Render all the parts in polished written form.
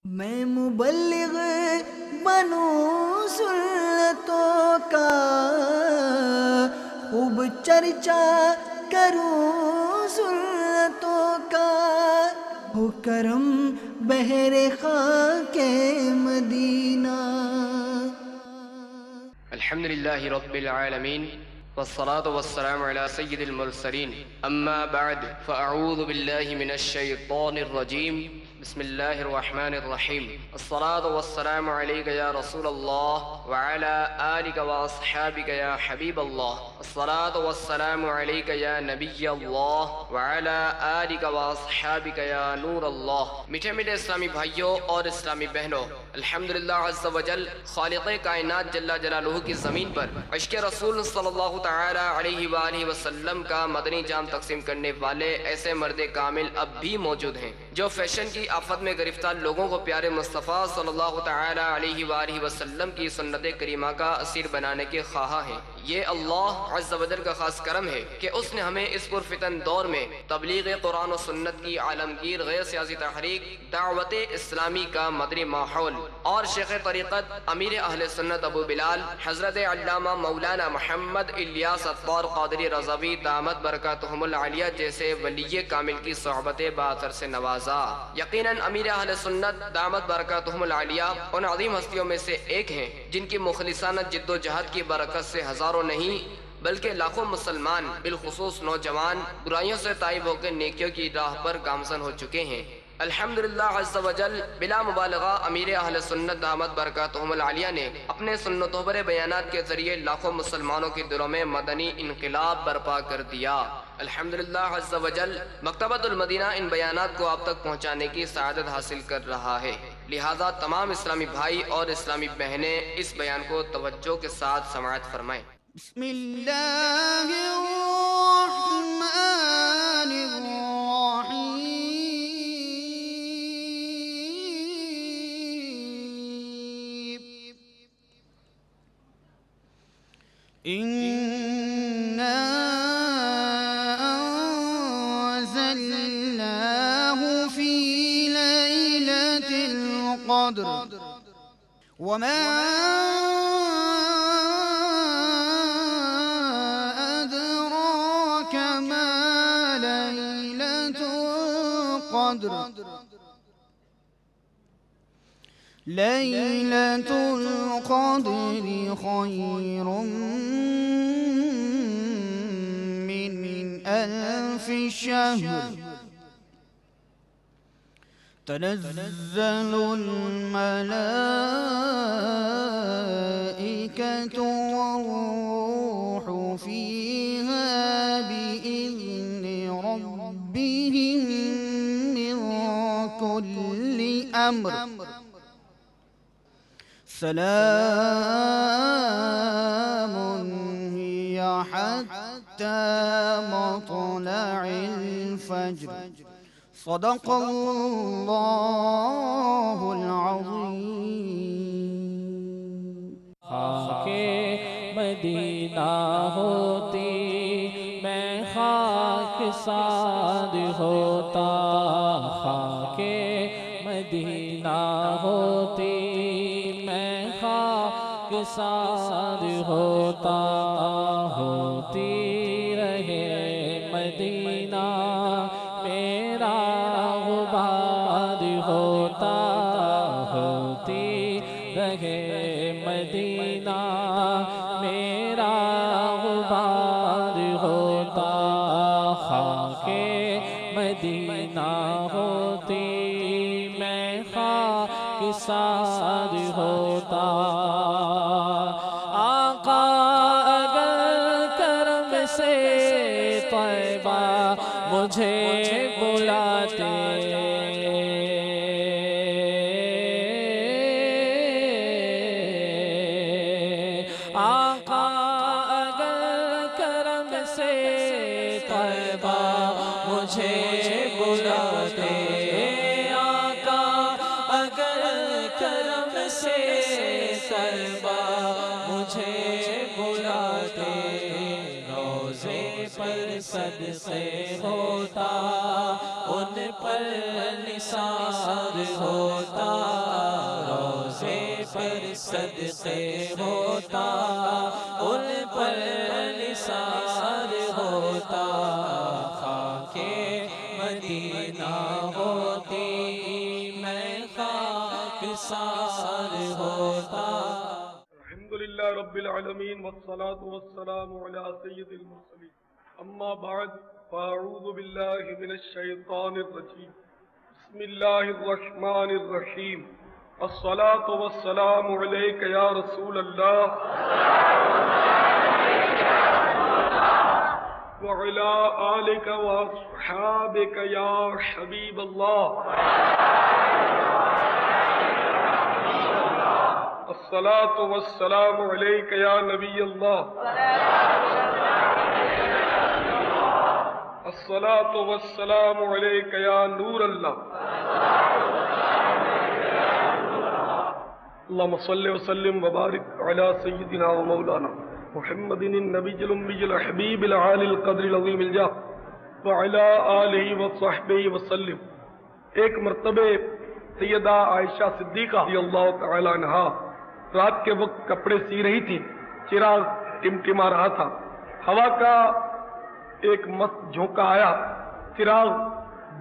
میں مبلغ بنوں سنتوں کا، خوب چرچا کروں سنتوں کا، ہو کرم بحر خاک مدینہ۔ الحمد لله رب العالمين والصلاة والسلام على سيد المرسلين، أما بعد فأعوذ بالله من الشيطان الرجيم، بسم الله الرحمن الرحيم۔ الصلاة والسلام عليك يا رسول الله وعلى آلك وأصحابك يا حبيب الله، الصلاة والسلام عليك يا نبي الله وعلى آلك وأصحابك يا نور الله۔ میٹھے میٹھے اسلامی بھائیوں اور اسلامی بہنوں، الحمدللہ عز و جل خالق کائنات جل جلالہ کی زمین پر عشق رسول صلی اللہ تعالی علیہ وآلہ وسلم کا مدنی جام تقسیم کرنے والے ایسے مرد کامل اب بھی موجود ہیں جو فیشن کی آفت میں گرفتار لوگوں کو پیارے مصطفیٰ صلی اللہ تعالی علیہ وآلہ وسلم کی سنت کریمہ کا اسیر بنانے کے خواہاں ہیں۔ یہ اللہ عز و جل کا خاص کرم ہے کہ اس نے ہمیں اس پرفتن دور میں تبلیغ قرآن و سنت کی عالمگیر غیر سیاسی تحریک دعوت اسلامی کا مدنی ماحول اور شیخ طریقت امیر اہل سنت ابو بلال حضرت علامہ مولانا محمد الیاس عطار قادری رضوی دامت برکاتہم العالیہ جیسے ولی کامل کی صحبت باثر سے نوازا۔ یقیناً امیر اہل سنت دامت برکاتہم العالیہ ان عظیم ہستیوں میں سے ایک ہیں جن کی مخلصانہ جد و جہد کی برکت سے ہزاروں نہیں بلکہ لاکھوں مسلمان بالخصوص نوجوان برائیوں سے تائب ہو کے نیکیوں کی راہ پر گامزن ہو چکے ہیں۔ الحمدللہ عز و جل بلا مبالغہ امیر اہل سنت دامت برکاتہم العالیہ نے اپنے سنتوں پر بیانات کے ذریعے لاکھوں مسلمانوں کے دلوں میں مدنی انقلاب برپا کر دیا۔ الحمدللہ عز و جل مکتبۃ المدینہ ان بیانات کو آپ تک پہنچانے کی سعادت حاصل کر رہا ہے، لہذا تمام اسلامی بھائی اور اسلامی بہنیں اس بیان کو توجہ کے ساتھ سماعت فرمائیں۔ بسم اللہ الرحمن الرحیم۔ إِنَّا أَنزَلْنَاهُ فِي لَيْلَةِ الْقَدْرِ وَمَا أَدْرَاكَ مَا لَيْلَةُ الْقَدْرِ لَيْلَةُ الْقَدْرِ خَيْرٌ مِّنْ أَلْفِ شَهْرٍ تَنَزَّلُ الْمَلَائِكَةُ وَالرُّوحُ فِيهَا بِإِذْنِ رَبِّهِمْ مِنْ كُلِّ أَمْرٍ سلام هي حتى مطلع الفجر صدق اللہ العظیم۔ خاک مدینہ ہوتی میں خاک ساد ہوتا، خاک مدینہ ہوتی میں خاک ساد ہوتا، ہوتی رہے مدینہ میرا غبار ہوتا، ہوتی رہے مدینہ میرا غبار ہوتا، خاک مدینہ ہوتی میں خاک ساد ہوتا۔ آقا اگر کرم سے طیبہ مجھے بلاتے، آقا اگر کرم سے طیبہ مجھے بلاتے، آقا اگر کرم سے طیبہ مجھے بلاتے، روزے پر صدقے ہوتا ان پر نثار ہوتا، پر صدقے ہوتا، ان پر نثار ہوتا، خاک مدینہ ہوتی میں خاک سار ہوتا۔ الحمدللہ رب العالمین والصلاة والسلام علی سید المرسلین، اما بعد فاعوذ باللہ من الشیطان الرجیم، بسم اللہ الرحمن الرحیم، الصلاة والسلام علیک یا رسول اللہ وعلی آلک واصحابک یا حبیب اللہ، الصلاة والسلام علیک یا نبی اللہ، الصلاة والسلام علیک یا نور اللہ، اللہم صلی وسلم وبارک علی سیدنا و مولانا محمد النبی الأمی الحبیب العالی القدر العظیم الجاہ وعلی آلہ وصحبہ وسلم۔ ایک مرتبہ سیدہ عائشہ صدیقہ رضی اللہ تعالی عنہا رات کے وقت کپڑے سی رہی تھی، چراغ ٹمٹما رہا تھا، ہوا کا ایک مست جھونکا آیا، چراغ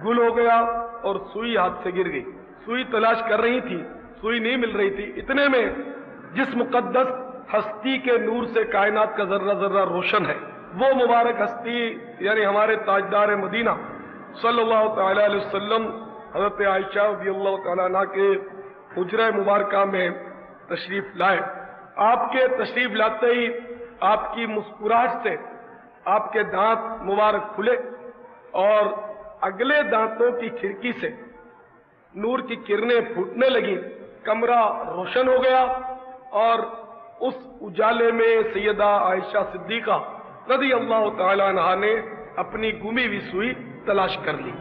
گل ہو گیا اور سوئی ہاتھ سے گر گئی۔ سوئی تلاش کر رہی تھی، سوئی نہیں مل رہی تھی، اتنے میں جس مقدس ہستی کے نور سے کائنات کا ذرہ ذرہ روشن ہے، وہ مبارک ہستی یعنی ہمارے تاجدار مدینہ صلی اللہ تعالی علیہ وسلم حضرت عائشہ رضی اللہ تعالیٰ عنہ کے حجرہ مبارکہ میں تشریف لائے۔ آپ کے تشریف لاتے ہی آپ کی مسکراہٹ سے آپ کے دانت مبارک کھلے اور اگلے دانتوں کی کھڑکی سے نور کی کرنیں پھوٹنے لگیں، کمرہ روشن ہو گیا اور اس اجالے میں سیدہ عائشہ صدیقہ رضی اللہ تعالی عنہا نے اپنی گمی ہوئی سوئی تلاش کر لی۔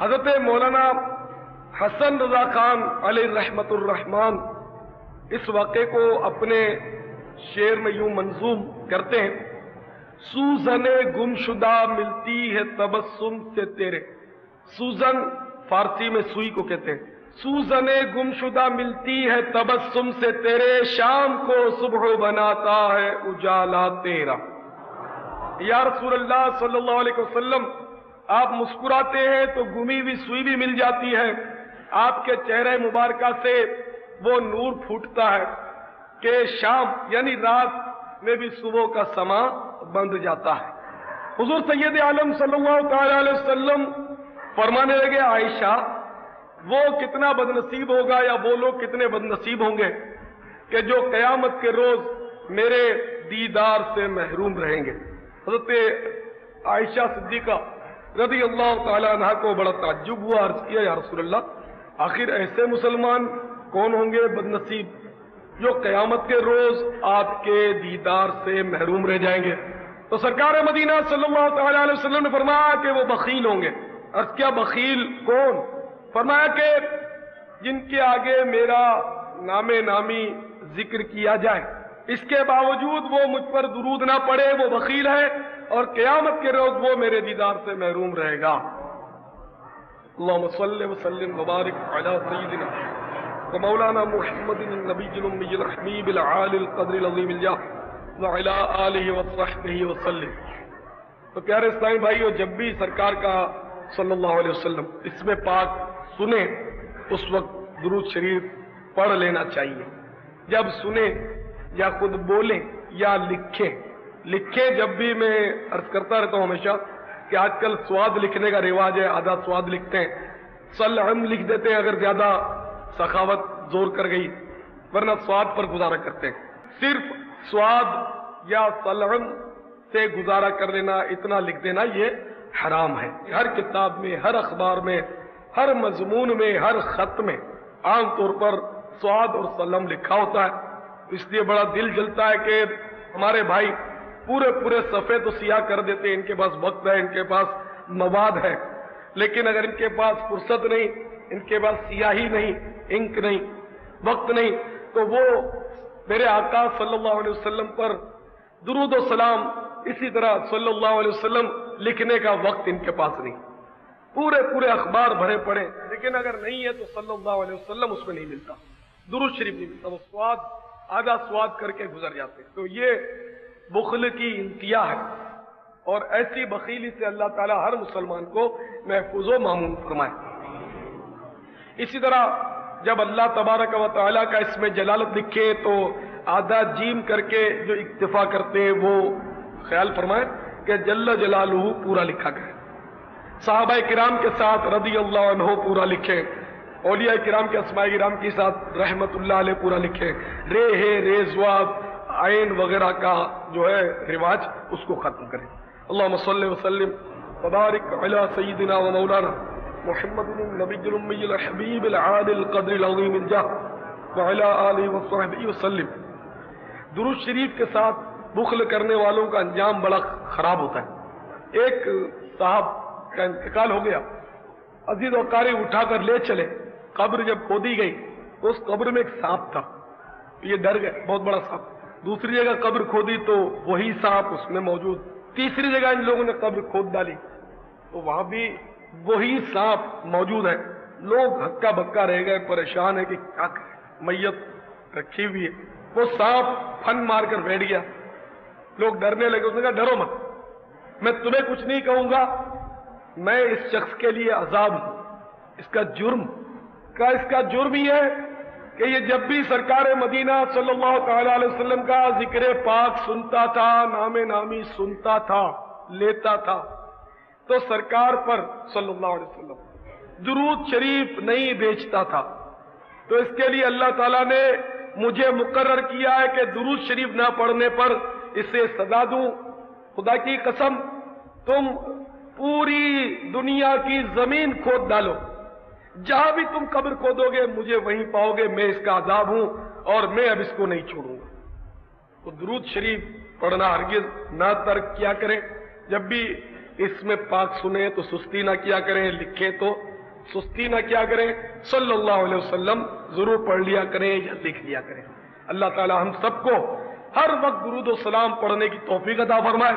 حضرت مولانا حسن رضا خان علیہ رحمت الرحمن اس واقعے کو اپنے شعر میں یوں منظوم کرتے ہیں، سوزن گم شدہ ملتی ہے تبسم سے تیرے، سوزن فارسی میں سوئی کو کہتے ہیں، سوزن گم شدہ ملتی ہے تبسم سے تیرے، شام کو صبح بناتا ہے اجالا تیرا۔ یا رسول اللہ صلی اللہ علیہ وسلم، آپ مسکراتے ہیں تو گمی ہوئی سوئی بھی مل جاتی ہے، آپ کے چہرے مبارکہ سے وہ نور پھوٹتا ہے کہ شام یعنی رات میں بھی صبح کا سما بند جاتا ہے۔ حضور سید عالم صلی اللہ تعالی علیہ وسلم فرمانے لگے، عائشہ وہ کتنا بد نصیب ہوگا یا وہ لوگ کتنے بد نصیب ہوں گے کہ جو قیامت کے روز میرے دیدار سے محروم رہیں گے۔ حضرت عائشہ صدیقہ رضی اللہ تعالی عنہ کو بڑا تعجب ہوا، عرض کیا یا رسول اللہ آخر ایسے مسلمان کون ہوں گے بد نصیب جو قیامت کے روز آپ کے دیدار سے محروم رہ جائیں گے؟ تو سرکار مدینہ صلی اللہ تعالی علیہ وسلم نے فرمایا کہ وہ بخیل ہوں گے۔ عرض کیا بخیل کون؟ فرمایا کہ جن کے آگے میرا نام نامی ذکر کیا جائے، اس کے باوجود وہ مجھ پر درود نہ پڑے، وہ بخیل ہے اور قیامت کے روز وہ میرے دیدار سے محروم رہے گا۔ اللہم صلی وسلم وبارک علی سیدنا ومولانا محمد النبی الأمی الحبیب العالی القدر العظیم الجاہ وعلی آلہ وصحبہ وسلم۔ تو پیارے اسلامی بھائیو، جب بھی سرکار کا صلی اللہ علیہ وسلم اسم پاک سنیں اس وقت درود شریف پڑھ لینا چاہیے۔ جب سنیں یا خود بولیں یا لکھیں جب بھی میں عرض کرتا رہتا ہوں ہمیشہ کہ آج کل سواد لکھنے کا رواج ہے، آدھا سواد لکھتے ہیں، سلعم لکھ دیتے ہیں اگر زیادہ سخاوت زور کر گئی، ورنہ سواد پر گزارا کرتے ہیں۔ صرف سواد یا سلعم سے گزارا کر لینا، اتنا لکھ دینا، یہ حرام ہے۔ ہر کتاب میں، ہر اخبار میں، ہر مضمون میں، ہر خط میں عام طور پر سواد اور سلم لکھا ہوتا ہے۔ اس لیے بڑا دل جلتا ہے کہ ہمارے بھائی پورے صفحے تو سیاہ کر دیتے ہیں، ان کے پاس وقت ہے، ان کے پاس مواد ہے، لیکن اگر ان کے پاس فرصت نہیں، ان کے پاس سیاہی نہیں، انک نہیں، وقت نہیں، تو وہ میرے آقا صلی اللہ علیہ وسلم پر درود و سلام اسی طرح صلی اللہ علیہ وسلم لکھنے کا وقت ان کے پاس نہیں۔ پورے اخبار بھرے پڑے، لیکن اگر نہیں ہے تو صلی اللہ علیہ وسلم اس میں نہیں ملتا۔ درود شریف نہیں ملتا، وہ سواد آدھا سواد کر کے گزر جاتے ہیں۔ تو یہ بخل کی انتہا ہے، اور ایسی بخیلی سے اللہ تعالیٰ ہر مسلمان کو محفوظ و معمون فرمائے۔ اسی طرح جب اللہ تبارک و تعالیٰ کا اسم جلالت لکھے تو آدھا جیم کر کے جو اکتفا کرتے ہیں وہ خیال فرمائے کہ جل جلالہ پورا لکھا گیا۔ صحابہ کرام کے ساتھ رضی اللہ عنہ پورا لکھیں، اولیاء کرام کے اسماء کرام کے ساتھ رحمت اللہ علیہ پورا لکھیں، رے ہے رے زواد عین وغیرہ کا جو ہے رواج اس کو ختم کریں۔ اللہم صلی وسلم وبارک علی سیدنا و مولانا محمد النبی الامی الحبیب العالی القدر العظیم الجاہ وعلی آلہ وصحبہ وسلم۔ درود شریف کے ساتھ بخل کرنے والوں کا انجام بڑا خراب ہوتا ہے۔ ایک صاحب کا انتقال ہو گیا، عزیز و قاری اٹھا کر لے چلے، قبر جب کھودی گئی تو اس قبر میں ایک سانپ تھا، یہ ڈر گئے، بہت بڑا سانپ۔ دوسری جگہ قبر کھودی تو وہی سانپ اس میں موجود، تیسری جگہ ان لوگوں نے قبر کھود ڈالی تو وہاں بھی وہی سانپ موجود ہے۔ لوگ ہکا بکا رہ گئے، پریشان ہے کہ کیا کریں، میت رکھی ہوئی ہے۔ وہ سانپ پھن مار کر بیٹھ گیا، لوگ ڈرنے لگے، اس نے کہا ڈرو مت، میں تمہیں کچھ نہیں کہوں گا، میں اس شخص کے لیے عذاب ہوں۔ اس کا جرم یہ ہے کہ یہ جب بھی سرکار مدینہ صلی اللہ تعالی علیہ وسلم کا ذکر پاک سنتا تھا، نام نامی سنتا تھا، لیتا تھا، تو سرکار پر صلی اللہ علیہ وسلم درود شریف نہیں بیچتا تھا۔ تو اس کے لیے اللہ تعالیٰ نے مجھے مقرر کیا ہے کہ درود شریف نہ پڑھنے پر اسے سزا دوں۔ خدا کی قسم تم پوری دنیا کی زمین کھود ڈالو، جہاں بھی تم قبر کھودو گے مجھے وہیں پاؤ گے، میں اس کا عذاب ہوں اور میں اب اس کو نہیں چھوڑوں گا۔ تو درود شریف پڑھنا ہرگز نہ ترک کیا کریں، جب بھی اس میں پاک سنیں تو سستی نہ کیا کریں، لکھیں تو سستی نہ کیا کریں، صلی اللہ علیہ وسلم ضرور پڑھ لیا کریں یا لکھ لیا کریں۔ اللہ تعالی ہم سب کو ہر وقت درود و سلام پڑھنے کی توفیق عطا فرمائے۔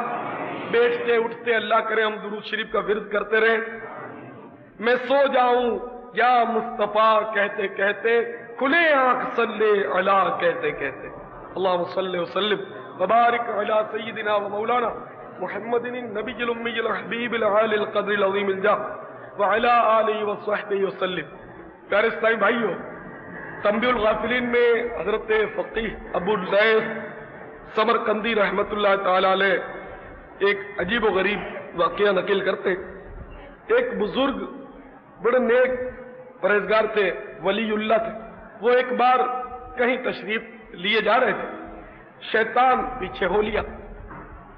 بیٹھتے اٹھتے اللہ کرے ہم درود شریف کا ورد کرتے رہیں۔ میں سو جاؤں یا مصطفیٰ کہتے کہتے، کھلے آنکھ صلی علی کہتے کہتے۔ اللہم صلی وسلم وبارک علی سیدنا و مولانا محمد النبی الامی الحبیب العالی القدر العظیم الجاہ وعلی آلہ وصحبہ وسلم۔ پیارے اسلامی بھائیو، تنبیہ الغافلین میں حضرت فقیہ ابو اللیث سمرقندی رحمت اللہ تعالی علیہ ایک عجیب و غریب واقعہ نقل کرتے۔ ایک بزرگ بڑے نیک پرہیزگار تھے، ولی اللہ تھے، وہ ایک بار کہیں تشریف لیے جا رہے تھے، شیطان پیچھے ہو لیا،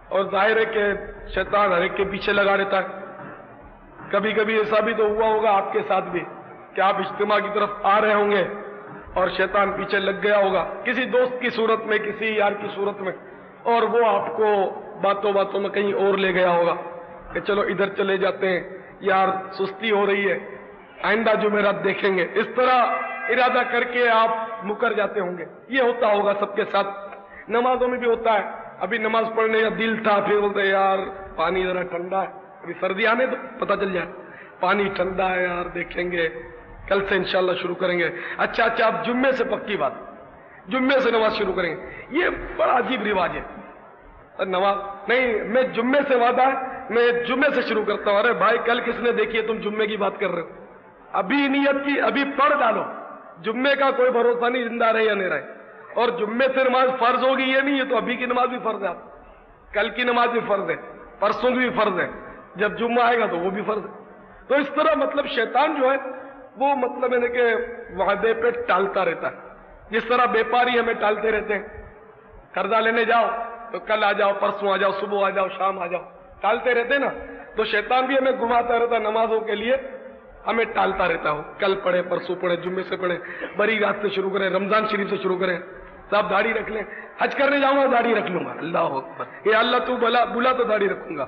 اور ظاہر ہے کہ شیطان ہر ایک کے پیچھے لگا رہتا ہے۔ کبھی کبھی ایسا بھی تو ہوا ہوگا آپ کے ساتھ بھی کہ آپ اجتماع کی طرف آ رہے ہوں گے اور شیطان پیچھے لگ گیا ہوگا کسی دوست کی صورت میں، کسی یار کی صورت میں، اور وہ آپ کو باتوں باتوں میں کہیں اور لے گیا ہوگا کہ چلو ادھر چلے جاتے ہیں، یار سستی ہو رہی ہے، آئندہ جمعرات دیکھیں گے، اس طرح ارادہ کر کے آپ مکر جاتے ہوں گے۔ یہ ہوتا ہوگا سب کے ساتھ، نمازوں میں بھی ہوتا ہے۔ ابھی نماز پڑھنے کا دل تھا، پھر بولتے یار پانی ذرا ٹھنڈا ہے، ابھی سردی آنے تو پتہ چل جائے، پانی ٹھنڈا ہے یار، دیکھیں گے کل سے انشاءاللہ شروع کریں گے۔ اچھا آپ جمعے سے، پکی بات، جمعے سے نماز شروع کریں گے۔ یہ بڑا عجیب رواج ہے، نماز نہیں، میں جمعے سے وعدہ ہے، میں جمعے سے شروع کرتا ہوں۔ ارے بھائی کل کس نے دیکھی ہے تم جمعے کی بات کر رہے ہو؟ ابھی نیت کی، ابھی پڑھ ڈالو، جمعے کا کوئی بھروسہ نہیں زندہ رہے یا نہیں رہے۔ اور جمعے سے نماز فرض ہوگی یہ نہیں ہے تو ابھی کی نماز بھی فرض ہے، کل کی نماز بھی فرض ہے، پرسوں کی بھی فرض ہے، جب جمعہ آئے گا تو وہ بھی فرض ہے۔ تو اس طرح مطلب شیطان جو ہے وہ مطلب ہے کہ وعدے پہ ٹالتا رہتا ہے، جس طرح بیپاری ہمیں ٹالتے رہتے ہیں، قرضہ لینے جاؤ تو کل آ جاؤ، پرسوں آ جاؤ، صبح آ جاؤ، شام آ جاؤ، ٹالتے رہتے نا۔ تو شیطان بھی ہمیں گھماتا رہتا نمازوں کے لیے، ہمیں ٹالتا رہتا ہو، کل پڑھے، پرسوں پڑھے، جمعے سے پڑھے، بری رات سے شروع کریں، رمضان شریف سے شروع کریں، صاحب داڑھی رکھ لیں، حج کرنے جاؤں گا داڑھی رکھ لوں گا، اللہ اکبر، یا اللہ تو بلا تو داڑھی رکھوں گا،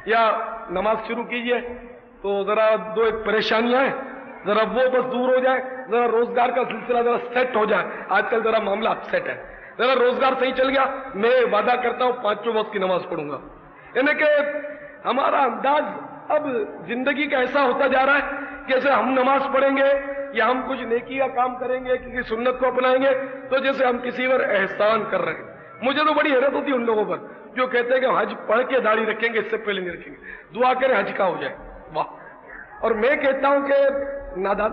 یا نماز شروع کیجئے تو ذرا دو ایک پریشانیاں ہیں، ذرا وہ بس دور ہو جائے، ذرا روزگار کا سلسلہ ذرا سیٹ ہو جائے، آج کل ذرا معاملہ اپ سیٹ ہے، ذرا روزگار صحیح چل گیا، میں وعدہ کرتا ہوں 5 وقت کی نماز پڑھوں گا۔ یعنی کہ ہمارا انداز اب زندگی کا ایسا ہوتا جا رہا ہے کہ جیسے ہم نماز پڑھیں گے یا ہم کچھ نیکی کا کام کریں گے، کسی سنت کو اپنائیں گے تو جیسے ہم کسی پر احسان کر رہے ہیں۔ مجھے تو بڑی حیرت ہوتی ہے ان لوگوں پر جو کہتے ہیں کہ حج پڑھ کے داڑھی رکھیں گے، اس سے پہلے نہیں رکھیں گے، دعا کریں حج کا ہو جائے۔ واہ! اور میں کہتا ہوں کہ نادان،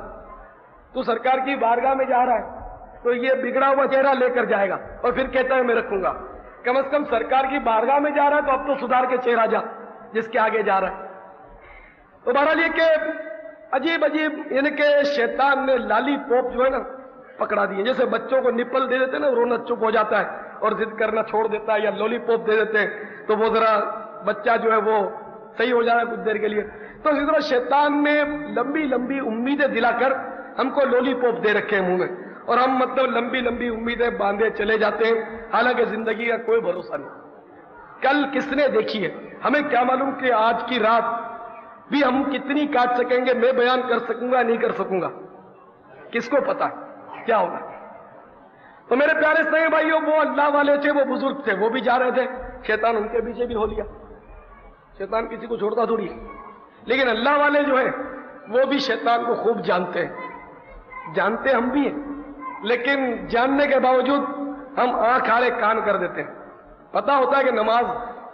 تو سرکار کی بارگاہ میں جا رہا ہے تو یہ بگڑا ہوا چہرہ لے کر جائے گا اور پھر کہتا ہے میں رکھوں گا۔ کم از کم سرکار کی بارگاہ میں جا رہا ہے تو اب تو سدھار کے چہرہ جا جس کے آگے جا رہا ہے۔ تو بہرحال یہ کہ عجیب عجیب، یعنی کہ شیطان نے لالی پوپ جو ہے نا پکڑا دیے، جیسے بچوں کو نپل دے دیتے ہیں نا، رونا چپ ہو جاتا ہے اور ضد کرنا چھوڑ دیتا ہے، یا لولی پوپ دے دیتے ہیں تو وہ ذرا بچہ جو ہے وہ صحیح ہو جاتا ہے کچھ دیر کے لیے۔ تو اسی طرح شیطان نے لمبی لمبی امیدیں دلا کر ہم کو لولی پوپ دے رکھے ہیں منہ میں، اور ہم مطلب لمبی لمبی امیدیں باندھے چلے جاتے ہیں، حالانکہ زندگی کا کوئی بھروسہ نہیں۔ کل کس نے دیکھی ہے؟ ہمیں کیا معلوم کہ آج کی رات بھی ہم کتنی کاٹ سکیں گے، میں بیان کر سکوں گا نہیں کر سکوں گا، کس کو پتا کیا ہوگا۔ تو میرے پیارے اسلامی بھائیوں، وہ اللہ والے تھے، وہ بزرگ تھے، وہ بھی جا رہے تھے، شیطان ان کے پیچھے بھی ہو لیا۔ شیطان کسی کو چھوڑتا تھوڑی ہے، لیکن اللہ والے جو ہیں وہ بھی شیطان کو خوب جانتے ہیں، جانتے ہم بھی ہیں، لیکن جاننے کے باوجود ہم آنکھ آڑے کان کر دیتے ہیں۔ پتا ہوتا ہے کہ نماز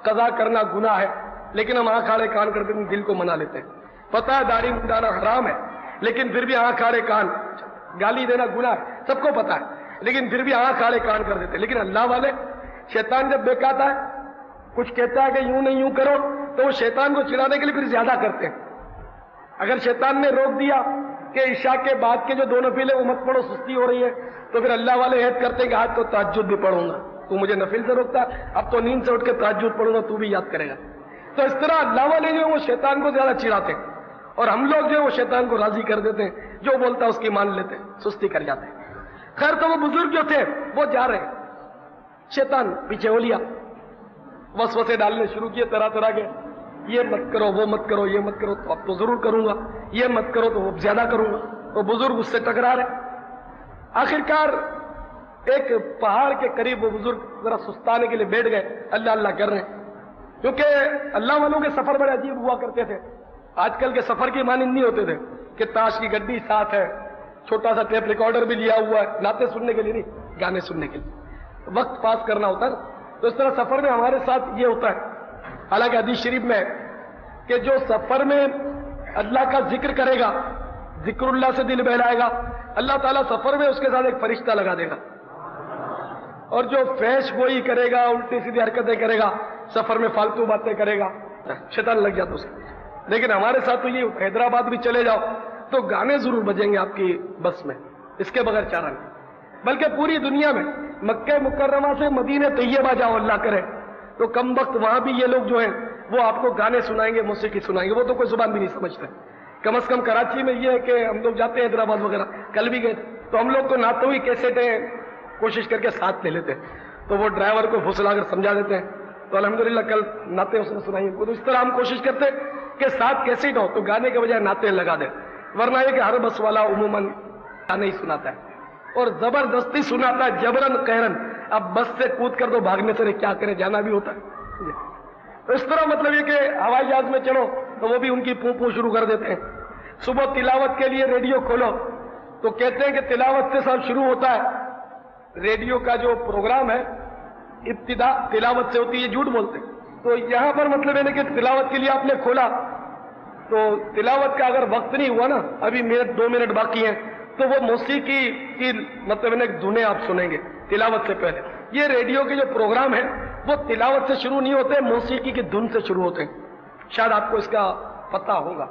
قضا کرنا گناہ ہے، لیکن ہم آنکھ آڑے کان کر کے دل کو منا لیتے ہیں۔ پتا ہے داڑھی منڈانا حرام ہے، لیکن پھر بھی آنکھ آڑے کان، گالی دینا گناہ ہے، سب کو پتا ہے، لیکن پھر بھی آنکھ آڑے کان کر دیتے ہیں۔ لیکن اللہ والے، شیطان جب بہکاتا ہے، کچھ کہتا ہے کہ یوں نہیں یوں کرو، تو وہ شیطان کو چڑھانے کے لیے پھر زیادہ کرتے ہیں۔ اگر شیطان نے روک دیا کہ عشاء کے بعد کے جو دو نفل ہیں وہ مت پڑھو، سستی ہو رہی ہے، تو پھر اللہ والے عہد کرتے ہیں کہ آج تو تہجد بھی پڑھوں گا، تو مجھے نفل سے روکتا، اب تو نیند سے اٹھ کے تہجد پڑھوں گا، تو بھی یاد کرے گا۔ تو اس طرح اللہ والے جو ہیں وہ شیطان کو زیادہ چڑھاتے ہیں، اور ہم لوگ جو ہیں وہ شیطان کو راضی کر دیتے ہیں، جو بولتا ہے اس کی مان لیتے ہیں، سستی کر جاتے ہیں۔ خیر، تو وہ بزرگ جو تھے وہ جا رہے ہیں، شیطان پیچھے ہو لیا، وسوسے ڈالنے شروع کیے طرح طرح کے، یہ مت کرو، وہ مت کرو، یہ مت کرو تو اب تو ضرور کروں گا، یہ مت کرو تو وہ زیادہ کروں گا۔ وہ بزرگ اس سے ٹکرا رہے۔ آخرکار ایک پہاڑ کے قریب وہ بزرگ ذرا سستانے کے لیے بیٹھ گئے، اللہ اللہ کر رہے ہیں، کیونکہ اللہ والوں کے سفر بڑے عجیب ہوا کرتے تھے۔ آج کل کے سفر کی مانند نہیں ہوتے تھے کہ تاش کی گڈی ساتھ ہے، چھوٹا سا ٹیپ ریکارڈر بھی لیا ہوا ہے، نعتیں سننے کے لیے نہیں، گانے سننے کے لیے وقت پاس کرنا ہوتا ہے نا۔ تو اس طرح سفر میں ہمارے ساتھ یہ ہوتا ہے۔ حالانکہ حدیث شریف میں کہ جو سفر میں اللہ کا ذکر کرے گا، ذکر اللہ سے دل بہلائے گا، اللہ تعالیٰ سفر میں اس کے ساتھ ایک فرشتہ لگا دے گا، اور جو فحش گوئی کرے گا، الٹی سیدھی حرکتیں کرے گا، سفر میں فالتو باتیں کرے گا، شیطان لگ جاتا اسے۔ لیکن ہمارے ساتھ تو یہ حیدرآباد بھی چلے جاؤ تو گانے ضرور بجیں گے آپ کی بس میں، اس کے بغیر چارہ نہیں۔ بلکہ پوری دنیا میں مکہ مکرمہ سے مدینہ طیبہ جاؤ اللہ کرے تو کم وقت وہاں بھی یہ لوگ جو ہیں وہ آپ کو گانے سنائیں گے، موسیقی سنائیں گے، وہ تو کوئی زبان بھی نہیں سمجھتے۔ کم از کم کراچی میں یہ ہے کہ ہم لوگ جاتے ہیں حیدرآباد وغیرہ، کل بھی گئے تو ہم لوگ تو نعتوی کیسٹیں کوشش کر کے ساتھ لے لیتے ہیں، تو وہ ڈرائیور کو پھسلا کر سمجھا دیتے ہیں، تو الحمدللہ کل نعتیں اس نے سنائی۔ تو اس طرح ہم کوشش کرتے کہ ساتھ کیسٹ ہو تو گانے کے بجائے نعتیں لگا دیں، ورنہ یہ کہ ہر بس والا عموماً گانے ہی سناتا ہے اور زبردستی سناتا ہے، جبرن قہرن۔ اب بس سے کود کر تو بھاگنے سے کیا کرے، جانا بھی ہوتا ہے۔ تو اس طرح مطلب یہ کہ ہوائی جہاز میں چڑھو تو وہ بھی ان کی پوں پوں شروع کر دیتے ہیں۔ صبح تلاوت کے لیے ریڈیو کھولو تو کہتے ہیں کہ تلاوت سے سب شروع ہوتا ہے، ریڈیو کا جو پروگرام ہے ابتدا تلاوت سے ہوتی ہے، جھوٹ بولتے ہیں۔ تو یہاں پر مطلب ہے کہ تلاوت کے لیے آپ نے کھولا تو تلاوت کا اگر وقت نہیں ہوا نا، ابھی منٹ 2 منٹ باقی ہیں، تو وہ موسیقی کی مطلب دھنیں آپ سنیں گے تلاوت سے پہلے۔ یہ ریڈیو کے جو پروگرام ہیں وہ تلاوت سے شروع نہیں ہوتے، موسیقی کی دھن سے شروع ہوتے ہیں، شاید آپ کو اس کا پتہ ہوگا،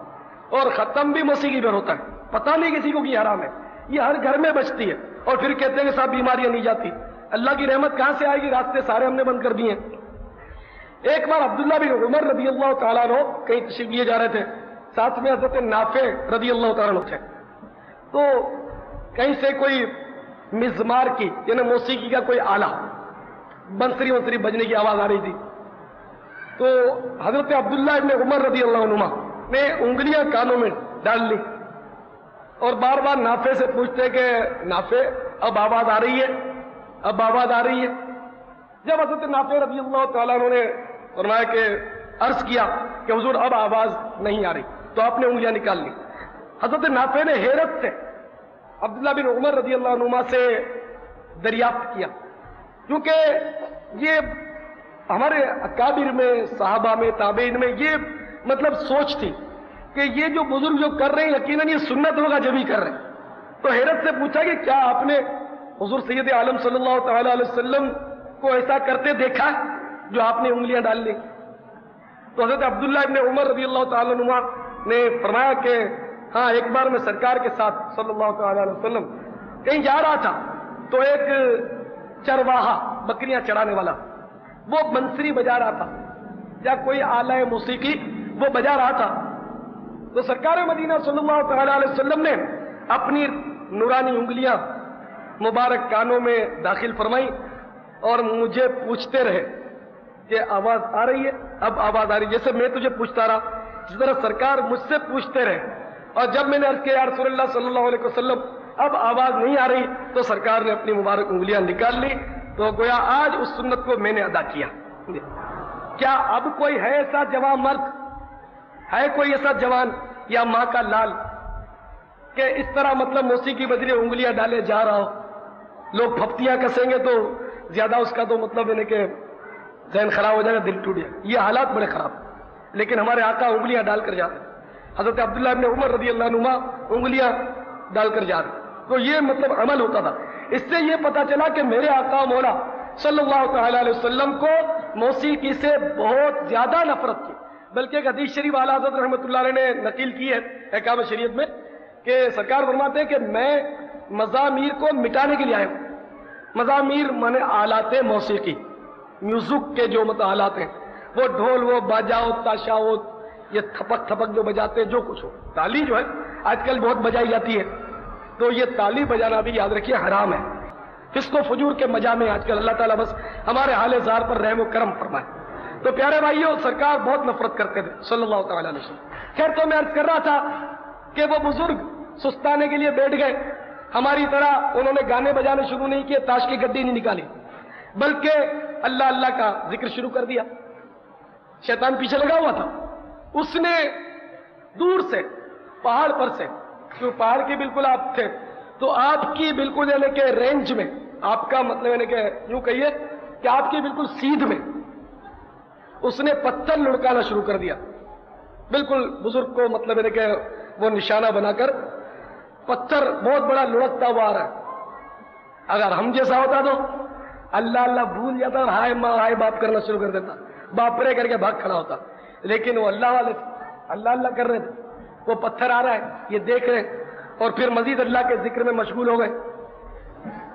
اور ختم بھی موسیقی پر ہوتا ہے۔ پتہ نہیں کسی کو کہ حرام ہے، یہ ہر گھر میں بجتی ہے، اور پھر کہتے ہیں کہ صاحب بیماریاں نہیں جاتی۔ اللہ کی رحمت کہاں سے آئے گی، راستے سارے ہم نے بند کر دیے ہیں۔ ایک بار عبداللہ بن عمر رضی اللہ تعالیٰ عنہ کہیں تشریف لیے جا رہے تھے، ساتھ میں حضرت نافع رضی اللہ تعالیٰ عنہ تھے، تو کہیں سے کوئی مزمار کی یعنی موسیقی کا کوئی آلہ، بنسری ونسری بجنے کی آواز آ رہی تھی، تو حضرت عبداللہ ابن عمر رضی اللہ عنہ نے انگلیاں کانوں میں ڈال لی اور بار بار نافع سے پوچھتے کہ نافع اب آواز آ رہی ہے، اب آواز آ رہی ہے۔ جب حضرت نافع رضی اللہ تعالیٰ عنہ نے فرمایا کہ عرض کیا کہ حضور اب آواز نہیں آ رہی، تو آپ نے انگلیاں نکال لی۔ حضرت نافع نے حیرت سے عبداللہ بن عمر رضی اللہ عنہما سے دریافت کیا، کیونکہ یہ ہمارے اکابر میں، صحابہ میں، تابعین میں یہ مطلب سوچ تھی کہ یہ جو بزرگ جو کر رہے ہیں یقیناً یہ سنت ہوگا جب ہی کر رہے ہیں۔ تو حیرت سے پوچھا کہ کیا آپ نے حضور سید عالم صلی اللہ تعالی علیہ وسلم کو ایسا کرتے دیکھا جو آپ نے انگلیاں ڈال لی؟ تو حضرت عبداللہ ابن عمر رضی اللہ تعالی عنہ نے فرمایا کہ ہاں، ایک بار میں سرکار کے ساتھ صلی اللہ تعالی علیہ وسلم کہیں جا رہا تھا تو ایک چرواہا، بکریاں چرانے والا، وہ بنسری بجا رہا تھا یا کوئی آلہ موسیقی وہ بجا رہا تھا۔ تو سرکار مدینہ صلی اللہ تعالی علیہ وسلم نے اپنی نورانی انگلیاں مبارک کانوں میں داخل فرمائی اور مجھے پوچھتے رہے کہ آواز آ رہی ہے؟ اب آواز آ رہی ہے، جیسے میں تجھے پوچھتا رہا جس طرح سرکار مجھ سے پوچھتے رہے۔ اور جب میں نے عرض کیا یا رسول اللہ صلی اللہ علیہ وسلم اب آواز نہیں آ رہی، تو سرکار نے اپنی مبارک انگلیاں نکال لی، تو گویا آج اس سنت کو میں نے ادا کیا۔ کیا اب کوئی ہے ایسا جوان مرد، ہے کوئی ایسا جوان یا ماں کا لال کہ اس طرح مطلب موسیقی بدلے انگلیاں ڈالے جا رہا ہو؟ لوگ پھپتیاں کسیں گے تو زیادہ اس کا تو مطلب ہے کہ ذہن خراب ہو جائے گا، دل ٹوٹ جائے گا، یہ حالات بڑے خراب، لیکن ہمارے آقا انگلیاں ڈال کر جا رہے ہیں۔ حضرت عبداللہ ابن عمر رضی اللہ عنہما انگلیاں ڈال کر جا رہے، تو یہ مطلب عمل ہوتا تھا۔ اس سے یہ پتا چلا کہ میرے آقا مولا صلی اللہ تعالی علیہ وسلم کو موسیقی سے بہت زیادہ نفرت تھی، بلکہ ایک حدیث شریف اعلیٰ حضرت رحمۃ اللہ علیہ نے نقل کی ہے احکام شریعت میں کہ سرکار فرماتے ہیں کہ میں مزامیر کو مٹانے کے لیے آیا ہوں۔ مزامیر مانے آلات موسیقی، میوزک کے جو مطلب آلات ہیں، وہ ڈھول، وہ باجا ہو، تاشا ہو، یہ تھپک تھپک جو بجاتے ہیں، جو کچھ ہو، تالی جو ہے آج کل بہت بجائی جاتی ہے، تو یہ تالی بجانا بھی یاد رکھیے حرام ہے۔ فسق و فجور کے مجامع آج کل، اللہ تعالیٰ بس ہمارے حال زار پر رحم و کرم فرمائے۔ تو پیارے بھائیوں، سرکار بہت نفرت کرتے تھے صلی اللہ تعالی علیہ وسلم۔ خیر، تو میں عرض کر رہا تھا کہ وہ بزرگ سستانے کے لیے بیٹھ گئے، ہماری طرح انہوں نے گانے بجانے شروع نہیں کیے، تاش کی گڈی نہیں نکالی، بلکہ اللہ اللہ کا ذکر شروع کر دیا۔ شیطان پیچھے لگا ہوا تھا، اس نے دور سے پہاڑ پر سے، جو پہاڑ کے بالکل آپ تھے تو آپ کی بالکل یعنی کہ رینج میں، آپ کا مطلب یعنی کہ یوں کہیے کہ آپ کی بالکل سیدھ میں اس نے پتھر لڑکانا شروع کر دیا، بالکل بزرگ کو مطلب یعنی کہ وہ نشانہ بنا کر پتھر بہت بڑا لڑکتا ہوا آ رہا ہے۔ اگر ہم جیسا ہوتا تو اللہ اللہ بھول جاتا اور ہائے ماں ہائے باپ کرنا شروع کر دیتا، باپرے کر کے بھاگ کھڑا ہوتا، لیکن وہ اللہ والے تھے، اللہ اللہ کر رہے تھے، وہ پتھر آ رہا ہے یہ دیکھ رہے اور پھر مزید اللہ کے ذکر میں مشغول ہو گئے۔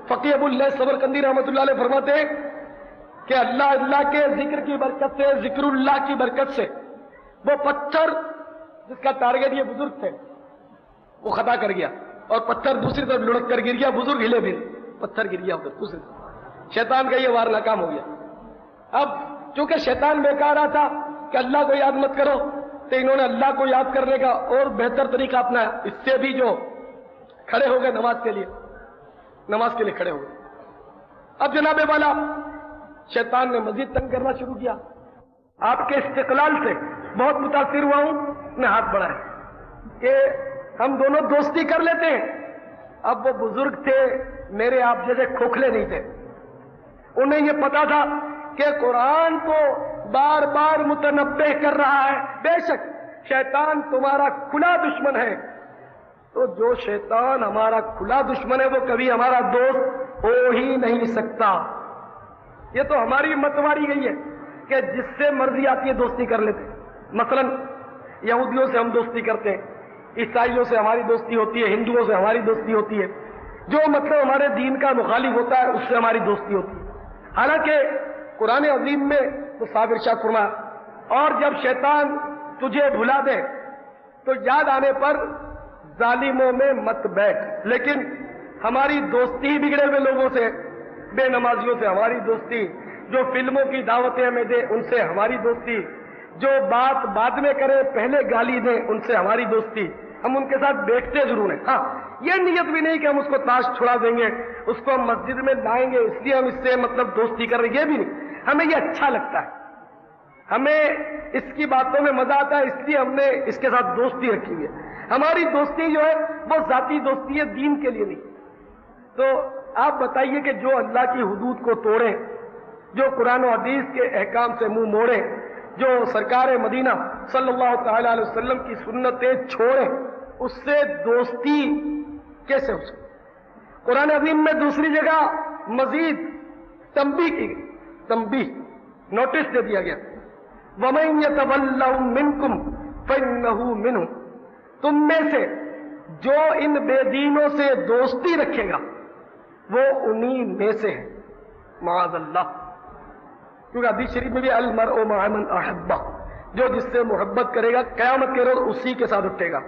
فقیہ ابو اللہ سمرقندی رحمۃ اللہ علیہ فرماتے ہیں کہ اللہ اللہ کے ذکر کی برکت سے، ذکر اللہ کی برکت سے وہ پتھر جس کا ٹارگیٹ یہ بزرگ تھے وہ خطا کر گیا اور پتھر دوسری طرف لڑک کر گر گیا، بزرگ ہلے بھی پتھر گر گیا ادھر دوسری طرف، شیطان کا یہ وار ناکام ہو گیا۔ اب چونکہ شیطان بہکا رہا تھا کہ اللہ کو یاد مت کرو، تو انہوں نے اللہ کو یاد کرنے کا اور بہتر طریقہ اپنایا، اس سے بھی جو کھڑے ہو گئے نماز کے لیے کھڑے ہو گئے۔ اب جناب والا شیطان نے مزید تنگ کرنا شروع کیا، آپ کے استقلال سے بہت متاثر ہوا ہوں، نے ہاتھ بڑھایا کہ ہم دونوں دوستی کر لیتے ہیں۔ اب وہ بزرگ تھے، میرے آپ جیسے کھوکھلے نہیں تھے، انہیں یہ پتا تھا کہ قرآن کو بار بار متنبہ کر رہا ہے، بے شک شیطان تمہارا کھلا دشمن ہے، تو جو شیطان ہمارا کھلا دشمن ہے وہ کبھی ہمارا دوست ہو ہی نہیں سکتا۔ یہ تو ہماری مت ماری گئی ہے کہ جس سے مرضی آتی ہے دوستی کر لیتے ہیں۔ مثلا یہودیوں سے ہم دوستی کرتے ہیں، عیسائیوں سے ہماری دوستی ہوتی ہے، ہندوؤں سے ہماری دوستی ہوتی ہے، جو مطلب ہمارے دین کا مخالف ہوتا ہے اس سے ہماری دوستی ہوتی ہے۔ حالانکہ قرآن عظیم میں تو صاحب ارشاد فرمایا، اور جب شیطان تجھے بھلا دے تو یاد آنے پر ظالموں میں مت بیٹھ۔ لیکن ہماری دوستی بگڑے ہوئے لوگوں سے، بے نمازیوں سے ہماری دوستی، جو فلموں کی دعوتیں ہمیں دے ان سے ہماری دوستی، جو بات بعد میں کرے پہلے گالی دیں ان سے ہماری دوستی، ہم ان کے ساتھ بیٹھتے ضرور ہیں۔ ہاں، یہ نیت بھی نہیں کہ ہم اس کو تاش چھڑا دیں گے، اس کو ہم مسجد میں لائیں گے اس لیے ہم اس سے مطلب دوستی کر رہے ہیں، یہ بھی نہیں، ہمیں یہ اچھا لگتا ہے، ہمیں اس کی باتوں میں مزہ آتا ہے، اس لیے ہم نے اس کے ساتھ دوستی رکھی ہوئی ہے۔ ہماری دوستی جو ہے وہ ذاتی دوستی ہے، دین کے لیے نہیں۔ تو آپ بتائیے کہ جو اللہ کی حدود کو توڑیں، جو قرآن و حدیث کے احکام سے منہ موڑیں، جو سرکار مدینہ صلی اللہ تعالی علیہ وسلم کی سنتیں چھوڑیں، اس سے دوستی کیسے ہو سکتی؟ قرآن عظیم میں دوسری جگہ مزید تنبیہ کی گئی، تنبیہ، نوٹس دے دیا گیا، وَمَن يَتَوَلَّهُم مِّنكُمْ فَإِنَّهُ مِنْهُمْ، تم میں سے جو ان بے دینوں سے دوستی رکھے گا وہ انہی میں سے ہے، معاذ اللہ۔ کیونکہ حدیث شریف میں بھی المرء مع من احبہ، جو جس سے محبت کرے گا قیامت کے روز اسی کے ساتھ اٹھے گا۔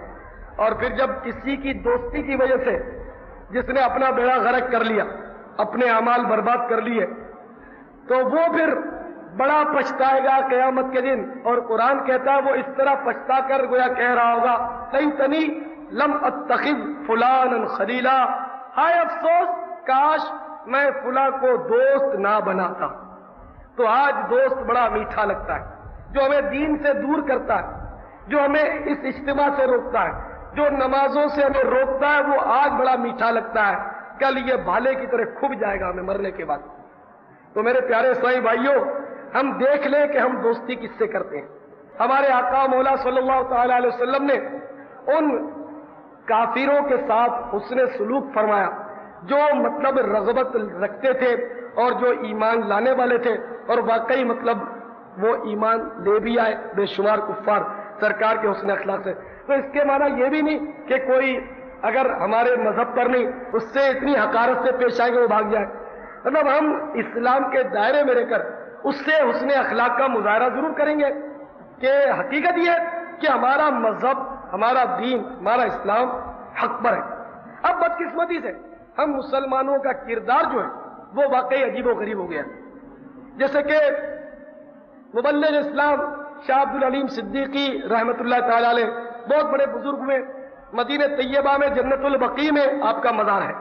اور پھر جب کسی کی دوستی کی وجہ سے جس نے اپنا بیڑا غرق کر لیا، اپنے اعمال برباد کر لیے، تو وہ پھر بڑا پچھتائے گا قیامت کے دن۔ اور قرآن کہتا ہے وہ اس طرح پچھتا کر گویا کہہ رہا ہوگا، لیتنی لم اتخذ فلانا خلیلا، ہائے افسوس کاش میں فلاں کو دوست نہ بناتا۔ تو آج دوست بڑا میٹھا لگتا ہے، جو ہمیں دین سے دور کرتا ہے، جو ہمیں اس اجتماع سے روکتا ہے، جو نمازوں سے ہمیں روکتا ہے، وہ آج بڑا میٹھا لگتا ہے، کل یہ بھالے کی طرح کھب جائے گا ہمیں مرنے کے بعد۔ تو میرے پیارے اسلامی بھائیوں، ہم دیکھ لیں کہ ہم دوستی کس سے کرتے ہیں۔ ہمارے آقا مولا صلی اللہ تعالی علیہ وسلم نے ان کافروں کے ساتھ حسن سلوک فرمایا جو مطلب رغبت رکھتے تھے اور جو ایمان لانے والے تھے، اور واقعی مطلب وہ ایمان لے بھی آئے، بے شمار کفار سرکار کے حسن اخلاق سے۔ تو اس کے معنی یہ بھی نہیں کہ کوئی اگر ہمارے مذہب پر نہیں، اس سے اتنی حقارت سے پیش آئے کہ وہ بھاگ جائے۔ مطلب ہم اسلام کے دائرے میں رہ کر اس سے حسن اخلاق کا مظاہرہ ضرور کریں گے کہ حقیقت یہ ہے کہ ہمارا مذہب، ہمارا دین، ہمارا اسلام حق پر ہے۔ اب بدقسمتی سے ہم مسلمانوں کا کردار جو ہے وہ واقعی عجیب و غریب ہو گیا، جیسے کہ مبلغ اسلام شاہ عبد العلیم صدیقی رحمۃ اللہ تعالی علیہ بہت بڑے بزرگ ہوئے، مدینہ طیبہ میں جنت البقیع میں آپ کا مزار ہے۔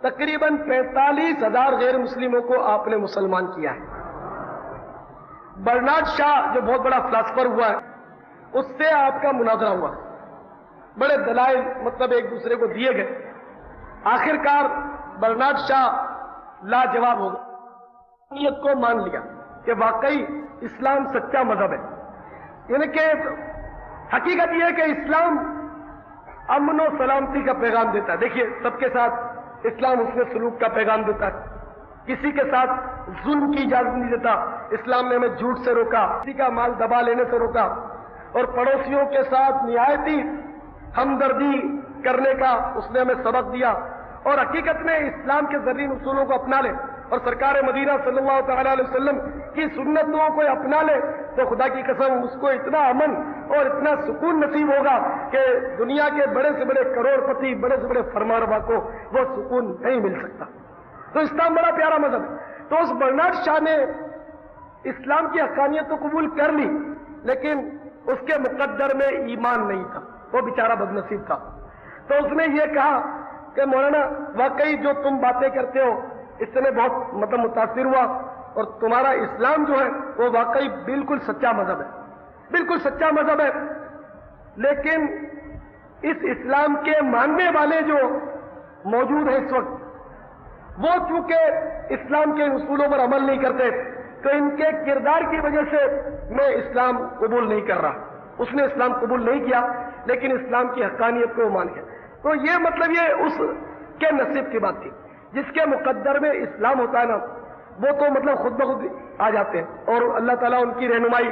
تقریباً 45,000 غیر مسلموں کو آپ نے مسلمان کیا ہے۔ برنارڈ شاہ جو بہت بڑا فلاسفر ہوا ہے، اس سے آپ کا مناظرہ ہوا، بڑے دلائل مطلب ایک دوسرے کو دیے گئے، آخر کار برنارڈ شاہ لاجواب ہو گیا، نیت کو مان لیا کہ واقعی اسلام سچا مذہب ہے۔ یعنی کہ حقیقت یہ ہے کہ اسلام امن و سلامتی کا پیغام دیتا ہے۔ دیکھیے سب کے ساتھ اسلام حسن سلوک کا پیغام دیتا ہے، کسی کے ساتھ ظلم کی اجازت نہیں دیتا، اسلام نے ہمیں جھوٹ سے روکا، کسی کا مال دبا لینے سے روکا، اور پڑوسیوں کے ساتھ نہایتی ہمدردی کرنے کا اس نے ہمیں سبق دیا۔ اور حقیقت میں اسلام کے زرعی اصولوں کو اپنا لے اور سرکار مدینہ صلی اللہ تعالی علیہ وسلم کی سنتوں کو اپنا لے تو خدا کی قسم اس کو اتنا امن اور اتنا سکون نصیب ہوگا کہ دنیا کے بڑے سے بڑے کروڑ پتی، بڑے سے بڑے فرمانروا کو وہ سکون نہیں مل سکتا۔ تو اسلام بڑا پیارا مذہب ہے۔ تو اس برنارڈ شاہ نے اسلام کی حقانیت تو قبول کر لی، لیکن اس کے مقدر میں ایمان نہیں تھا، وہ بیچارہ بد نصیب تھا۔ تو اس نے یہ کہا کہ مولانا واقعی جو تم باتیں کرتے ہو اس سے میں بہت مطلب متاثر ہوا، اور تمہارا اسلام جو ہے وہ واقعی بالکل سچا مذہب ہے، بالکل سچا مذہب ہے، لیکن اس اسلام کے ماننے والے جو موجود ہیں اس وقت، وہ چونکہ اسلام کے اصولوں پر عمل نہیں کرتے، تو ان کے کردار کی وجہ سے میں اسلام قبول نہیں کر رہا۔ اس نے اسلام قبول نہیں کیا، لیکن اسلام کی حقانیت کو مان گیا۔ تو یہ مطلب یہ اس کے نصیب کی بات تھی۔ جس کے مقدر میں اسلام ہوتا ہے نا، وہ تو مطلب خود بخود آ جاتے ہیں، اور اللہ تعالیٰ ان کی رہنمائی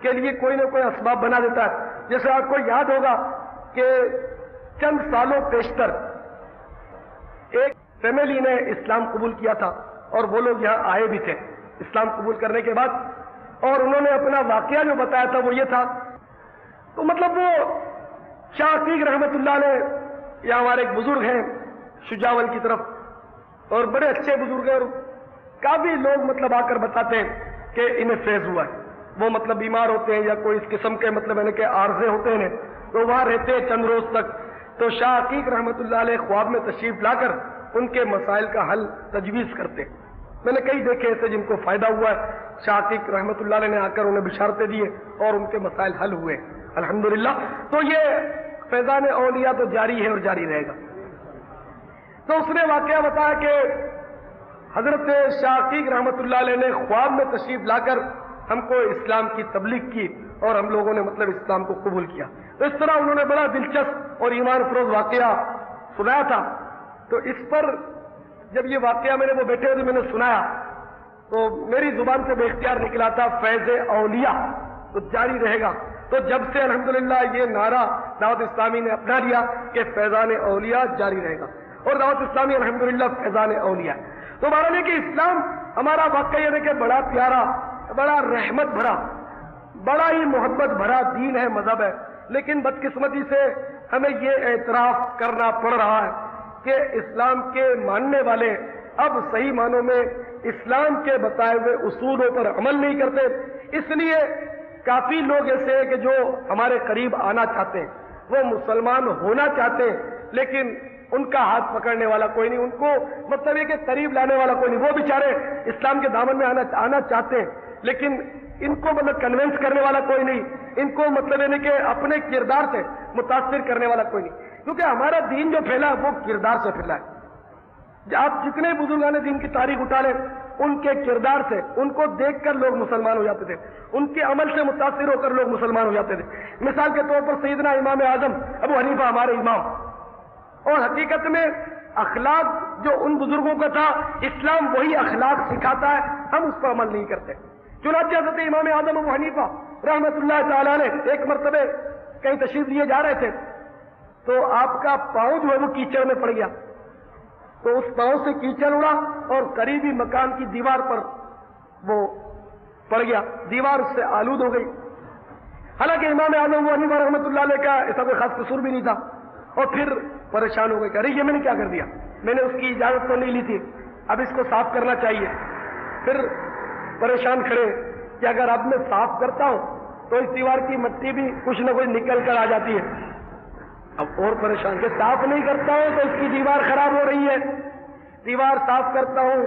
کے لیے کوئی نہ کوئی اسباب بنا دیتا ہے۔ جیسے آپ کو یاد ہوگا کہ چند سالوں پیشتر ایک فیملی نے اسلام قبول کیا تھا، اور وہ لوگ یہاں آئے بھی تھے اسلام قبول کرنے کے بعد، اور انہوں نے اپنا واقعہ جو بتایا تھا وہ یہ تھا، تو مطلب وہ شاہ عتیق رحمۃ اللہ علیہ، یا ہمارے ایک بزرگ ہیں شجاول کی طرف، اور بڑے اچھے بزرگ ہیں، اور کافی لوگ مطلب آ کر بتاتے ہیں کہ انہیں فیض ہوا ہے۔ وہ مطلب بیمار ہوتے ہیں یا کوئی اس قسم کے مطلب یعنی کہ عارضے ہوتے ہیں، تو وہاں رہتے ہیں چند روز تک، تو شاہ عتیق رحمۃ اللہ علیہ خواب میں تشریف لا کر ان کے مسائل کا حل تجویز کرتے، میں نے کئی دیکھے ایسے جن کو فائدہ ہوا ہے، شاہ عتیق رحمۃ اللہ علیہ نے آ کر انہیں بشارتیں دیے اور ان کے مسائل حل ہوئے الحمدللہ۔ تو یہ فیضان اولیاء تو جاری ہے اور جاری رہے گا۔ تو اس نے واقعہ بتایا کہ حضرت شاہ عتیق رحمۃ اللہ علیہ نے خواب میں تشریف لا کر ہم کو اسلام کی تبلیغ کی اور ہم لوگوں نے اسلام کو قبول کیا۔ تو اس طرح انہوں نے بڑا دلچسپ اور ایمان افروز واقعہ سنایا تھا۔ تو اس پر جب یہ واقعہ وہ بیٹھے ہوئے میں نے سنایا تو میری زبان سے بے اختیار نکلا تھا فیض اولیاء تو جاری رہے گا۔ تو جب سے الحمدللہ یہ نعرہ دعوت اسلامی نے اپنا لیا کہ فیضان اولیاء جاری رہے گا، اور دعوت اسلامی الحمدللہ فیضان اولیاء۔ تو بہرحال کہ اسلام ہمارا واقعہ یہ کہ بڑا پیارا، بڑا رحمت بھرا، بڑا ہی محبت بھرا دین ہے، مذہب ہے، لیکن بدقسمتی سے ہمیں یہ اعتراف کرنا پڑ رہا ہے کہ اسلام کے ماننے والے اب صحیح معنوں میں اسلام کے بتائے ہوئے اصولوں پر عمل نہیں کرتے۔ اس لیے کافی لوگ ایسے ہیں کہ جو ہمارے قریب آنا چاہتے ہیں، وہ مسلمان ہونا چاہتے ہیں، لیکن ان کا ہاتھ پکڑنے والا کوئی نہیں، ان کو یہ کہ قریب لانے والا کوئی نہیں۔ وہ بیچارے اسلام کے دامن میں آنا چاہتے ہیں، لیکن ان کو کنونس کرنے والا کوئی نہیں، ان کو کہ اپنے کردار سے متاثر کرنے والا کوئی نہیں، کیونکہ ہمارا دین جو پھیلا ہے وہ کردار سے پھیلا ہے۔ آپ جتنے بزرگان دین کی تاریخ اٹھا لیں، ان کے کردار سے، ان کو دیکھ کر لوگ مسلمان ہو جاتے تھے، ان کے عمل سے متاثر ہو کر لوگ مسلمان ہو جاتے تھے۔ مثال کے طور پر سیدنا امام اعظم ابو حنیفہ ہمارے امام، اور حقیقت میں اخلاق جو ان بزرگوں کا تھا، اسلام وہی اخلاق سکھاتا ہے، ہم اس پر عمل نہیں کرتے۔ چنانچہ حضرت امام اعظم ابو حنیفہ رحمۃ اللہ تعالیٰ نے ایک مرتبہ کہیں تشریف لیے جا رہے تھے تو آپ کا پاؤں جو ہے وہ کیچڑ میں پڑ گیا، تو اس پاؤں سے کیچڑ اڑا اور قریبی مکان کی دیوار پر وہ پڑ گیا، دیوار اس سے آلود ہو گئی۔ حالانکہ امام اعظم ابو حنیفہ رحمۃ اللہ علیہ کا ایسا کوئی خاص قصور بھی نہیں تھا، اور پھر پریشان ہو گئے کہ ارے یہ میں نے کیا کر دیا، میں نے اس کی اجازت تو نہیں لی تھی، اب اس کو صاف کرنا چاہیے۔ پھر پریشان کھڑے کہ اگر اب میں صاف کرتا ہوں تو اس دیوار کی مٹی بھی کچھ نہ کچھ نکل کر آ جاتی ہے۔ اب اور پریشان کہ صاف نہیں کرتا ہوں تو اس کی دیوار خراب ہو رہی ہے، دیوار صاف کرتا ہوں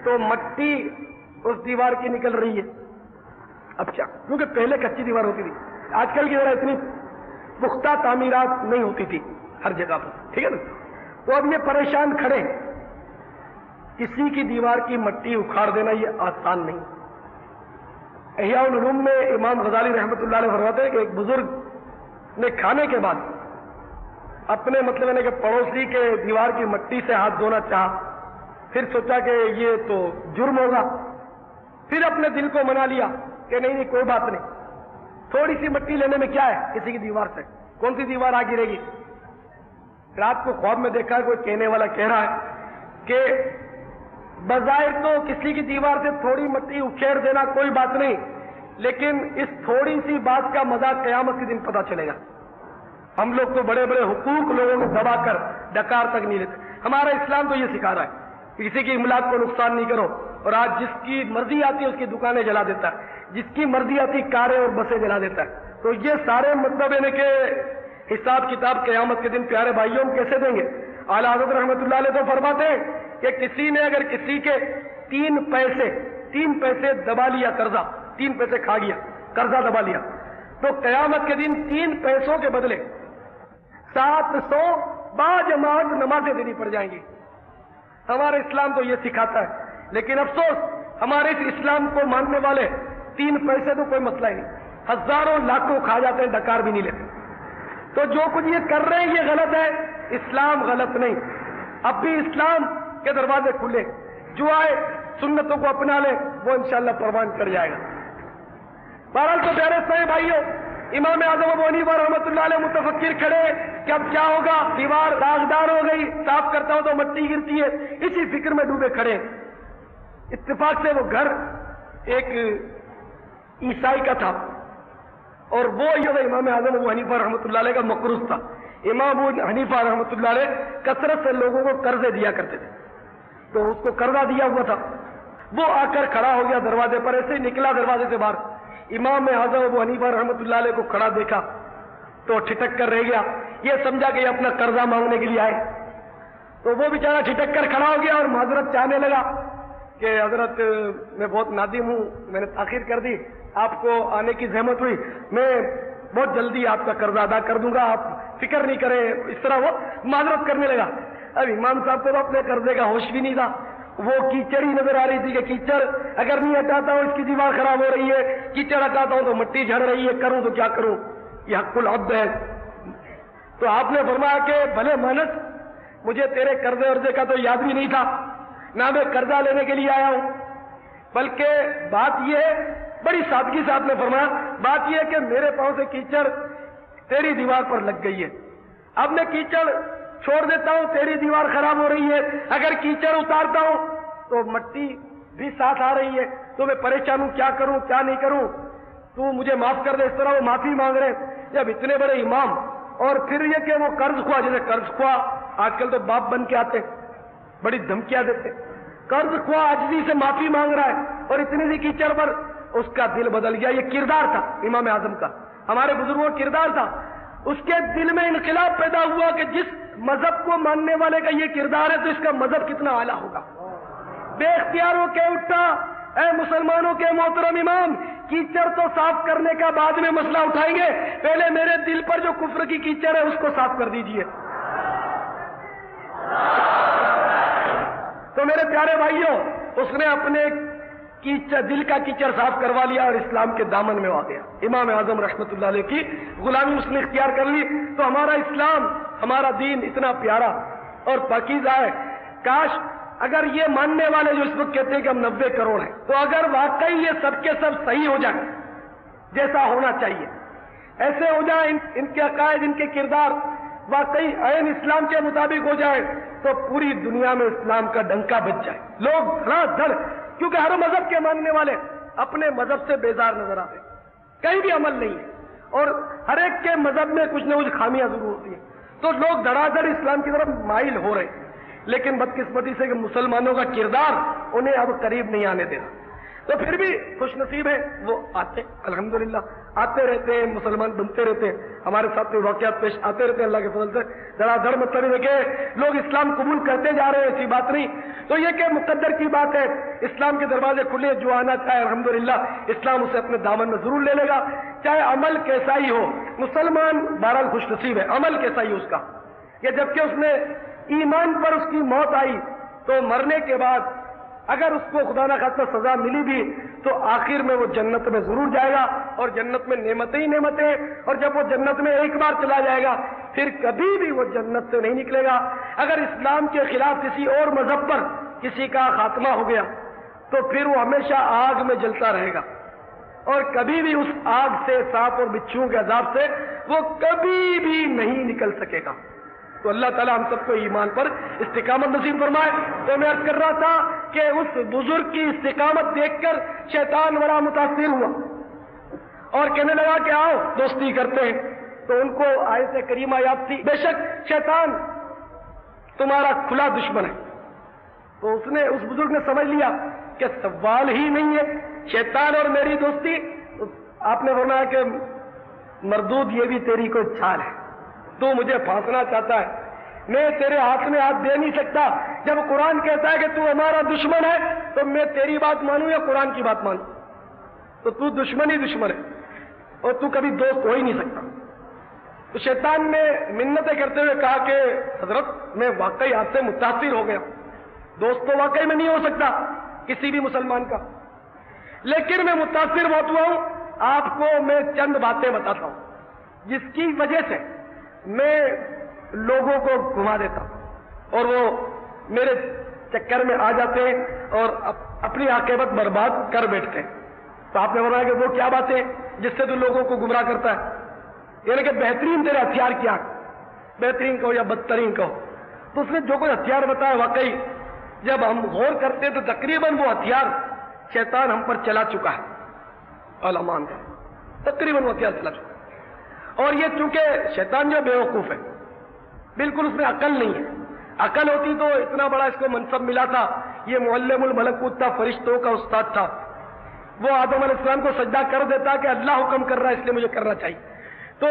تو مٹی اس دیوار کی نکل رہی ہے، اب کیا؟ کیونکہ پہلے کچی دیوار ہوتی تھی، آج کل کی طرح اتنی پختہ تعمیرات نہیں ہوتی تھی ہر جگہ پر، ٹھیک ہے نا؟ تو اب یہ پریشان کھڑے، کسی کی دیوار کی مٹی اکھاڑ دینا یہ آسان نہیں۔ احیاء العلوم میں امام غزالی رحمۃ اللہ علیہ فرماتے ہیں کہ ایک بزرگ نے کھانے کے بعد اپنے کہ پڑوسی کے دیوار کی مٹی سے ہاتھ دھونا چاہا، پھر سوچا کہ یہ تو جرم ہوگا، پھر اپنے دل کو منا لیا کہ نہیں کوئی بات نہیں، تھوڑی سی مٹی لینے میں کیا ہے، کسی کی دیوار سے کون سی دیوار آ گرے گی۔ رات کو خواب میں دیکھا کوئی کہنے والا کہہ رہا ہے کہ بظاہر تو کسی کی دیوار سے تھوڑی مٹی اکھیڑ دینا کوئی بات نہیں، لیکن اس تھوڑی سی بات کا مزہ قیامت کے دن پتہ چلے گا۔ ہم لوگ تو بڑے بڑے حقوق لوگوں کو دبا کر ڈکار تک نہیں لیتے، ہمارا اسلام تو یہ سکھا رہا ہے کہ کسی کی املاک کو نقصان نہیں کرو، اور آج جس کی مرضی آتی ہے اس کی دکانیں جلا دیتا ہے، جس کی مرضی آتی کاریں اور بسیں جلا دیتا ہے۔ تو یہ سارے کہ حساب کتاب قیامت کے دن پیارے بھائیوں ہم کیسے دیں گے؟ اعلیٰ حضرت رحمۃ اللہ علیہ تو فرماتے ہیں کہ کسی نے اگر کسی کے 3 پیسے دبا لیا، قرضہ 3 پیسے کھا گیا، قرضہ دبا لیا، تو قیامت کے دن 3 پیسوں کے بدلے 700 باجماعت نمازیں دینی پڑ جائیں گی۔ ہمارا اسلام تو یہ سکھاتا ہے، لیکن افسوس ہمارے اس اسلام کو ماننے والے 3 پیسے تو کوئی مسئلہ ہی نہیں، ہزاروں لاکھوں کھا جاتے ہیں، ڈکار بھی نہیں لیتے۔ تو جو کچھ یہ کر رہے ہیں یہ غلط ہے، اسلام غلط نہیں۔ اب بھی اسلام کے دروازے کھلے، جو آئے سنتوں کو اپنا لے، وہ انشاءاللہ پروان کر جائے گا۔ بہرحال تو پیارے صاحب بھائیوں، امام اعظم ابو حنیفہ رحمۃ اللہ علیہ متفکر کھڑے کہ اب کیا ہوگا، دیوار داغدار ہو گئی، صاف کرتا ہوں تو مٹی گرتی ہے، اسی فکر میں ڈوبے کھڑے۔ اتفاق سے وہ گھر ایک عیسائی کا تھا، اور وہ امام اعظم ابو حنیفہ رحمۃ اللہ علیہ کا مقروض تھا۔ امام ابو حنیفہ رحمۃ اللہ علیہ کثرت سے لوگوں کو قرضے دیا کرتے تھے، تو اس کو قرضہ دیا ہوا تھا، وہ آ کر کھڑا ہو گیا دروازے پر، ایسے ہی نکلا دروازے سے باہر، امام اعظم ابو حنیفہ رحمۃ اللہ علیہ کو کھڑا دیکھا تو ٹھٹک کر رہ گیا، یہ سمجھا کہ یہ اپنا قرضہ مانگنے کے لیے آئے، تو وہ بیچارہ ٹھٹک کر کھڑا ہو گیا اور معذرت چاہنے لگا کہ حضرت میں بہت نادم ہوں، میں نے تاخیر کر دی، آپ کو آنے کی زحمت ہوئی، میں بہت جلدی آپ کا قرض ادا کر دوں گا، آپ فکر نہیں کریں۔ اس طرح وہ معذرت کرنے لگا۔ اب امام صاحب کو اپنے قرضے کا ہوش بھی نہیں تھا، وہ کیچڑ ہی نظر آ رہی تھی کہ کیچڑ اگر نہیں ہٹاتا ہوں اس کی دیوار خراب ہو رہی ہے، کیچڑ ہٹاتا ہوں تو مٹی جھڑ رہی ہے، کروں تو کیا کروں، یہ حق العبد ہے۔ تو آپ نے فرمایا کہ بھلے مانس، مجھے تیرے قرضے ورضے کا تو یاد بھی نہیں تھا، نہ میں قرضہ لینے کے لیے آیا ہوں، بلکہ بات یہ ہے، بڑی سادگی سے آپ نے فرمایا، بات یہ ہے کہ میرے پاؤں سے کیچڑ تیری دیوار پر لگ گئی ہے، اب میں کیچڑ چھوڑ دیتا ہوں، تیری دیوار خراب ہو رہی ہے، اگر کیچڑ اتارتا ہوں تو مٹی بھی ساتھ آ رہی ہے، تو میں پریشان ہوں، کیا کروں کیا نہیں کروں، تو مجھے معاف کر دے۔ اس طرح وہ معافی مانگ رہے ہیں۔ جب اتنے بڑے امام، اور پھر یہ کہ وہ قرض خواہ، جیسے قرض خواہ آج کل تو باپ بن کے آتے، بڑی دھمکیاں دیتے، قرض خواہ عاجزی سے معافی مانگ رہا ہے، اور اتنی سی کیچڑ پر اس کا دل بدل گیا۔ یہ کردار تھا امام اعظم کا، ہمارے بزرگوں کا کردار تھا۔ اس کے دل میں انقلاب پیدا ہوا کہ جس مذہب کو ماننے والے کا یہ کردار ہے تو اس کا مذہب کتنا اعلیٰ ہوگا۔ بے اختیار ہو کے اٹھا، اے مسلمانوں کے محترم امام، کیچڑ تو صاف کرنے کا بعد میں مسئلہ اٹھائیں گے، پہلے میرے دل پر جو کفر کی کیچڑ ہے اس کو صاف کر دیجئے۔ تو میرے پیارے بھائیوں، اس نے اپنے دل کا کیچڑ صاف کروا لیا اور اسلام کے دامن میں آ گیا۔ امام اعظم رحمت اللہ علیہ کی غلامی اس نے اختیار کر لی۔ تو ہمارا اسلام، ہمارا دین اتنا پیارا اور پاکیزہ ہے، کاش اگر یہ ماننے والے جو اس وقت کہتے ہیں کہ ہم 90 کروڑ ہیں، تو اگر واقعی یہ سب کے سب صحیح ہو جائیں جیسا ہونا چاہیے، ایسے ہو جائیں، ان کے عقائد، ان کے کردار واقعی عین اسلام کے مطابق ہو جائے، تو پوری دنیا میں اسلام کا ڈنکا بج جائے، لوگ دھڑا دھڑ، کیونکہ ہر مذہب کے ماننے والے اپنے مذہب سے بیزار نظر آتے، کہیں بھی عمل نہیں ہے، اور ہر ایک کے مذہب میں کچھ نہ کچھ خامیاں ضرور ہوتی ہیں، تو لوگ دھڑا دھڑ اسلام کی طرف مائل ہو رہے ہیں، لیکن بدقسمتی سے کہ مسلمانوں کا کردار انہیں اب قریب نہیں آنے دینا۔ تو پھر بھی خوش نصیب ہیں، وہ آتے الحمدللہ آتے رہتے ہیں، مسلمان بنتے رہتے ہیں، ہمارے ساتھ میں واقعات پیش آتے رہتے ہیں اللہ کے فضل سے۔ دھڑا دھڑ مطلب ہے کہ لوگ اسلام قبول کرتے جا رہے ہیں، ایسی بات نہیں۔ تو یہ کہ مقدر کی بات ہے، اسلام کے دروازے کھلے، جو آنا چاہے الحمدللہ اسلام اسے اپنے دامن میں ضرور لے لے گا، چاہے عمل کیسا ہی ہو۔ مسلمان بہرحال خوش نصیب ہے، عمل کیسا ہی اس کا، کہ جبکہ اس نے ایمان پر اس کی موت آئی تو مرنے کے بعد اگر اس کو خدا نہ خاصہ سزا ملی بھی تو آخر میں وہ جنت میں ضرور جائے گا، اور جنت میں نعمتیں ہی نعمتیں، اور جب وہ جنت میں ایک بار چلا جائے گا پھر کبھی بھی وہ جنت سے نہیں نکلے گا۔ اگر اسلام کے خلاف کسی اور مذہب پر کسی کا خاتمہ ہو گیا تو پھر وہ ہمیشہ آگ میں جلتا رہے گا، اور کبھی بھی اس آگ سے، سانپ اور بچھوؤں کے عذاب سے وہ کبھی بھی نہیں نکل سکے گا۔ تو اللہ تعالیٰ ہم سب کو ایمان پر استقامت نصیب فرمائے۔ تو میں عرض کر رہا تھا کہ اس بزرگ کی استقامت دیکھ کر شیطان بڑا متاثر ہوا اور کہنے لگا کہ آؤ دوستی کرتے ہیں۔ تو ان کو آیت کریمہ یاد تھی، بے شک شیطان تمہارا کھلا دشمن ہے۔ تو اس بزرگ نے سمجھ لیا کہ سوال ہی نہیں ہے شیطان اور میری دوستی۔ آپ نے فرمایا کہ مردود یہ بھی تیری کوئی چھال ہے، تو مجھے پھانسنا چاہتا ہے، میں تیرے ہاتھ میں ہاتھ دے نہیں سکتا۔ جب قرآن کہتا ہے کہ تو ہمارا دشمن ہے تو میں تیری بات مانوں یا قرآن کی بات مانوں؟ تو دشمن ہی دشمن ہے، اور تو کبھی دوست ہو ہی نہیں سکتا۔ تو شیطان نے منتیں کرتے ہوئے کہا کہ حضرت میں واقعی آپ سے متاثر ہو گیا، دوست تو واقعی میں نہیں ہو سکتا کسی بھی مسلمان کا، لیکن میں متاثر بہت ہوا ہوں۔ آپ کو میں چند باتیں بتاتا ہوں جس کی وجہ سے میں لوگوں کو گھما دیتا ہوں اور وہ میرے چکر میں آ جاتے ہیں اور اپنی عاقبت برباد کر بیٹھتے ہیں۔ تو آپ نے بتایا کہ وہ کیا باتیں جس سے تو لوگوں کو گمراہ کرتا ہے، یعنی کہ بہترین تیرے ہتھیار کیا، بہترین کہو یا بدترین کہو۔ تو اس نے جو کوئی ہتھیار بتایا، واقعی جب ہم غور کرتے تو تقریباً وہ ہتھیار شیطان ہم پر چلا چکا ہے، علمان کا تقریباً وہ ہتھیار چلا چکا ہے۔ اور یہ چونکہ شیطان جو بے وقوف ہے، بالکل اس میں عقل نہیں ہے، عقل ہوتی تو اتنا بڑا اس کو منصب ملا تھا، یہ معلم الملکوت تھا، فرشتوں کا استاد تھا، وہ آدم علیہ السلام کو سجدہ کر دیتا کہ اللہ حکم کر رہا ہے اس لیے مجھے کرنا چاہیے۔ تو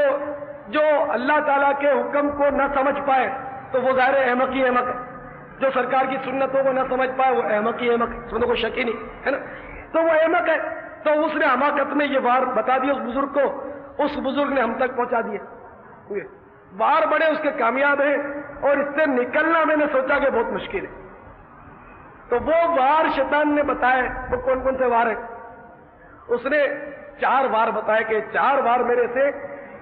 جو اللہ تعالیٰ کے حکم کو نہ سمجھ پائے تو وہ ظاہر احمق ہی احمق ہے، جو سرکار کی سنتوں کو نہ سمجھ پائے وہ احمق ہی احمق، اس میں تو کوئی شک ہی نہیں ہے نا، تو وہ احمق ہے۔ تو اس نے حماقت میں یہ وار بتا دیا اس بزرگ کو، اس بزرگ نے ہم تک پہنچا دیے۔ وار بڑے اس کے کامیاب ہیں اور اس سے نکلنا میں نے سوچا کہ بہت مشکل ہے۔ تو وہ وار شیطان نے بتائے، وہ کون کون سے وار ہیں؟ اس نے 4 وار بتائے کہ 4 وار میرے سے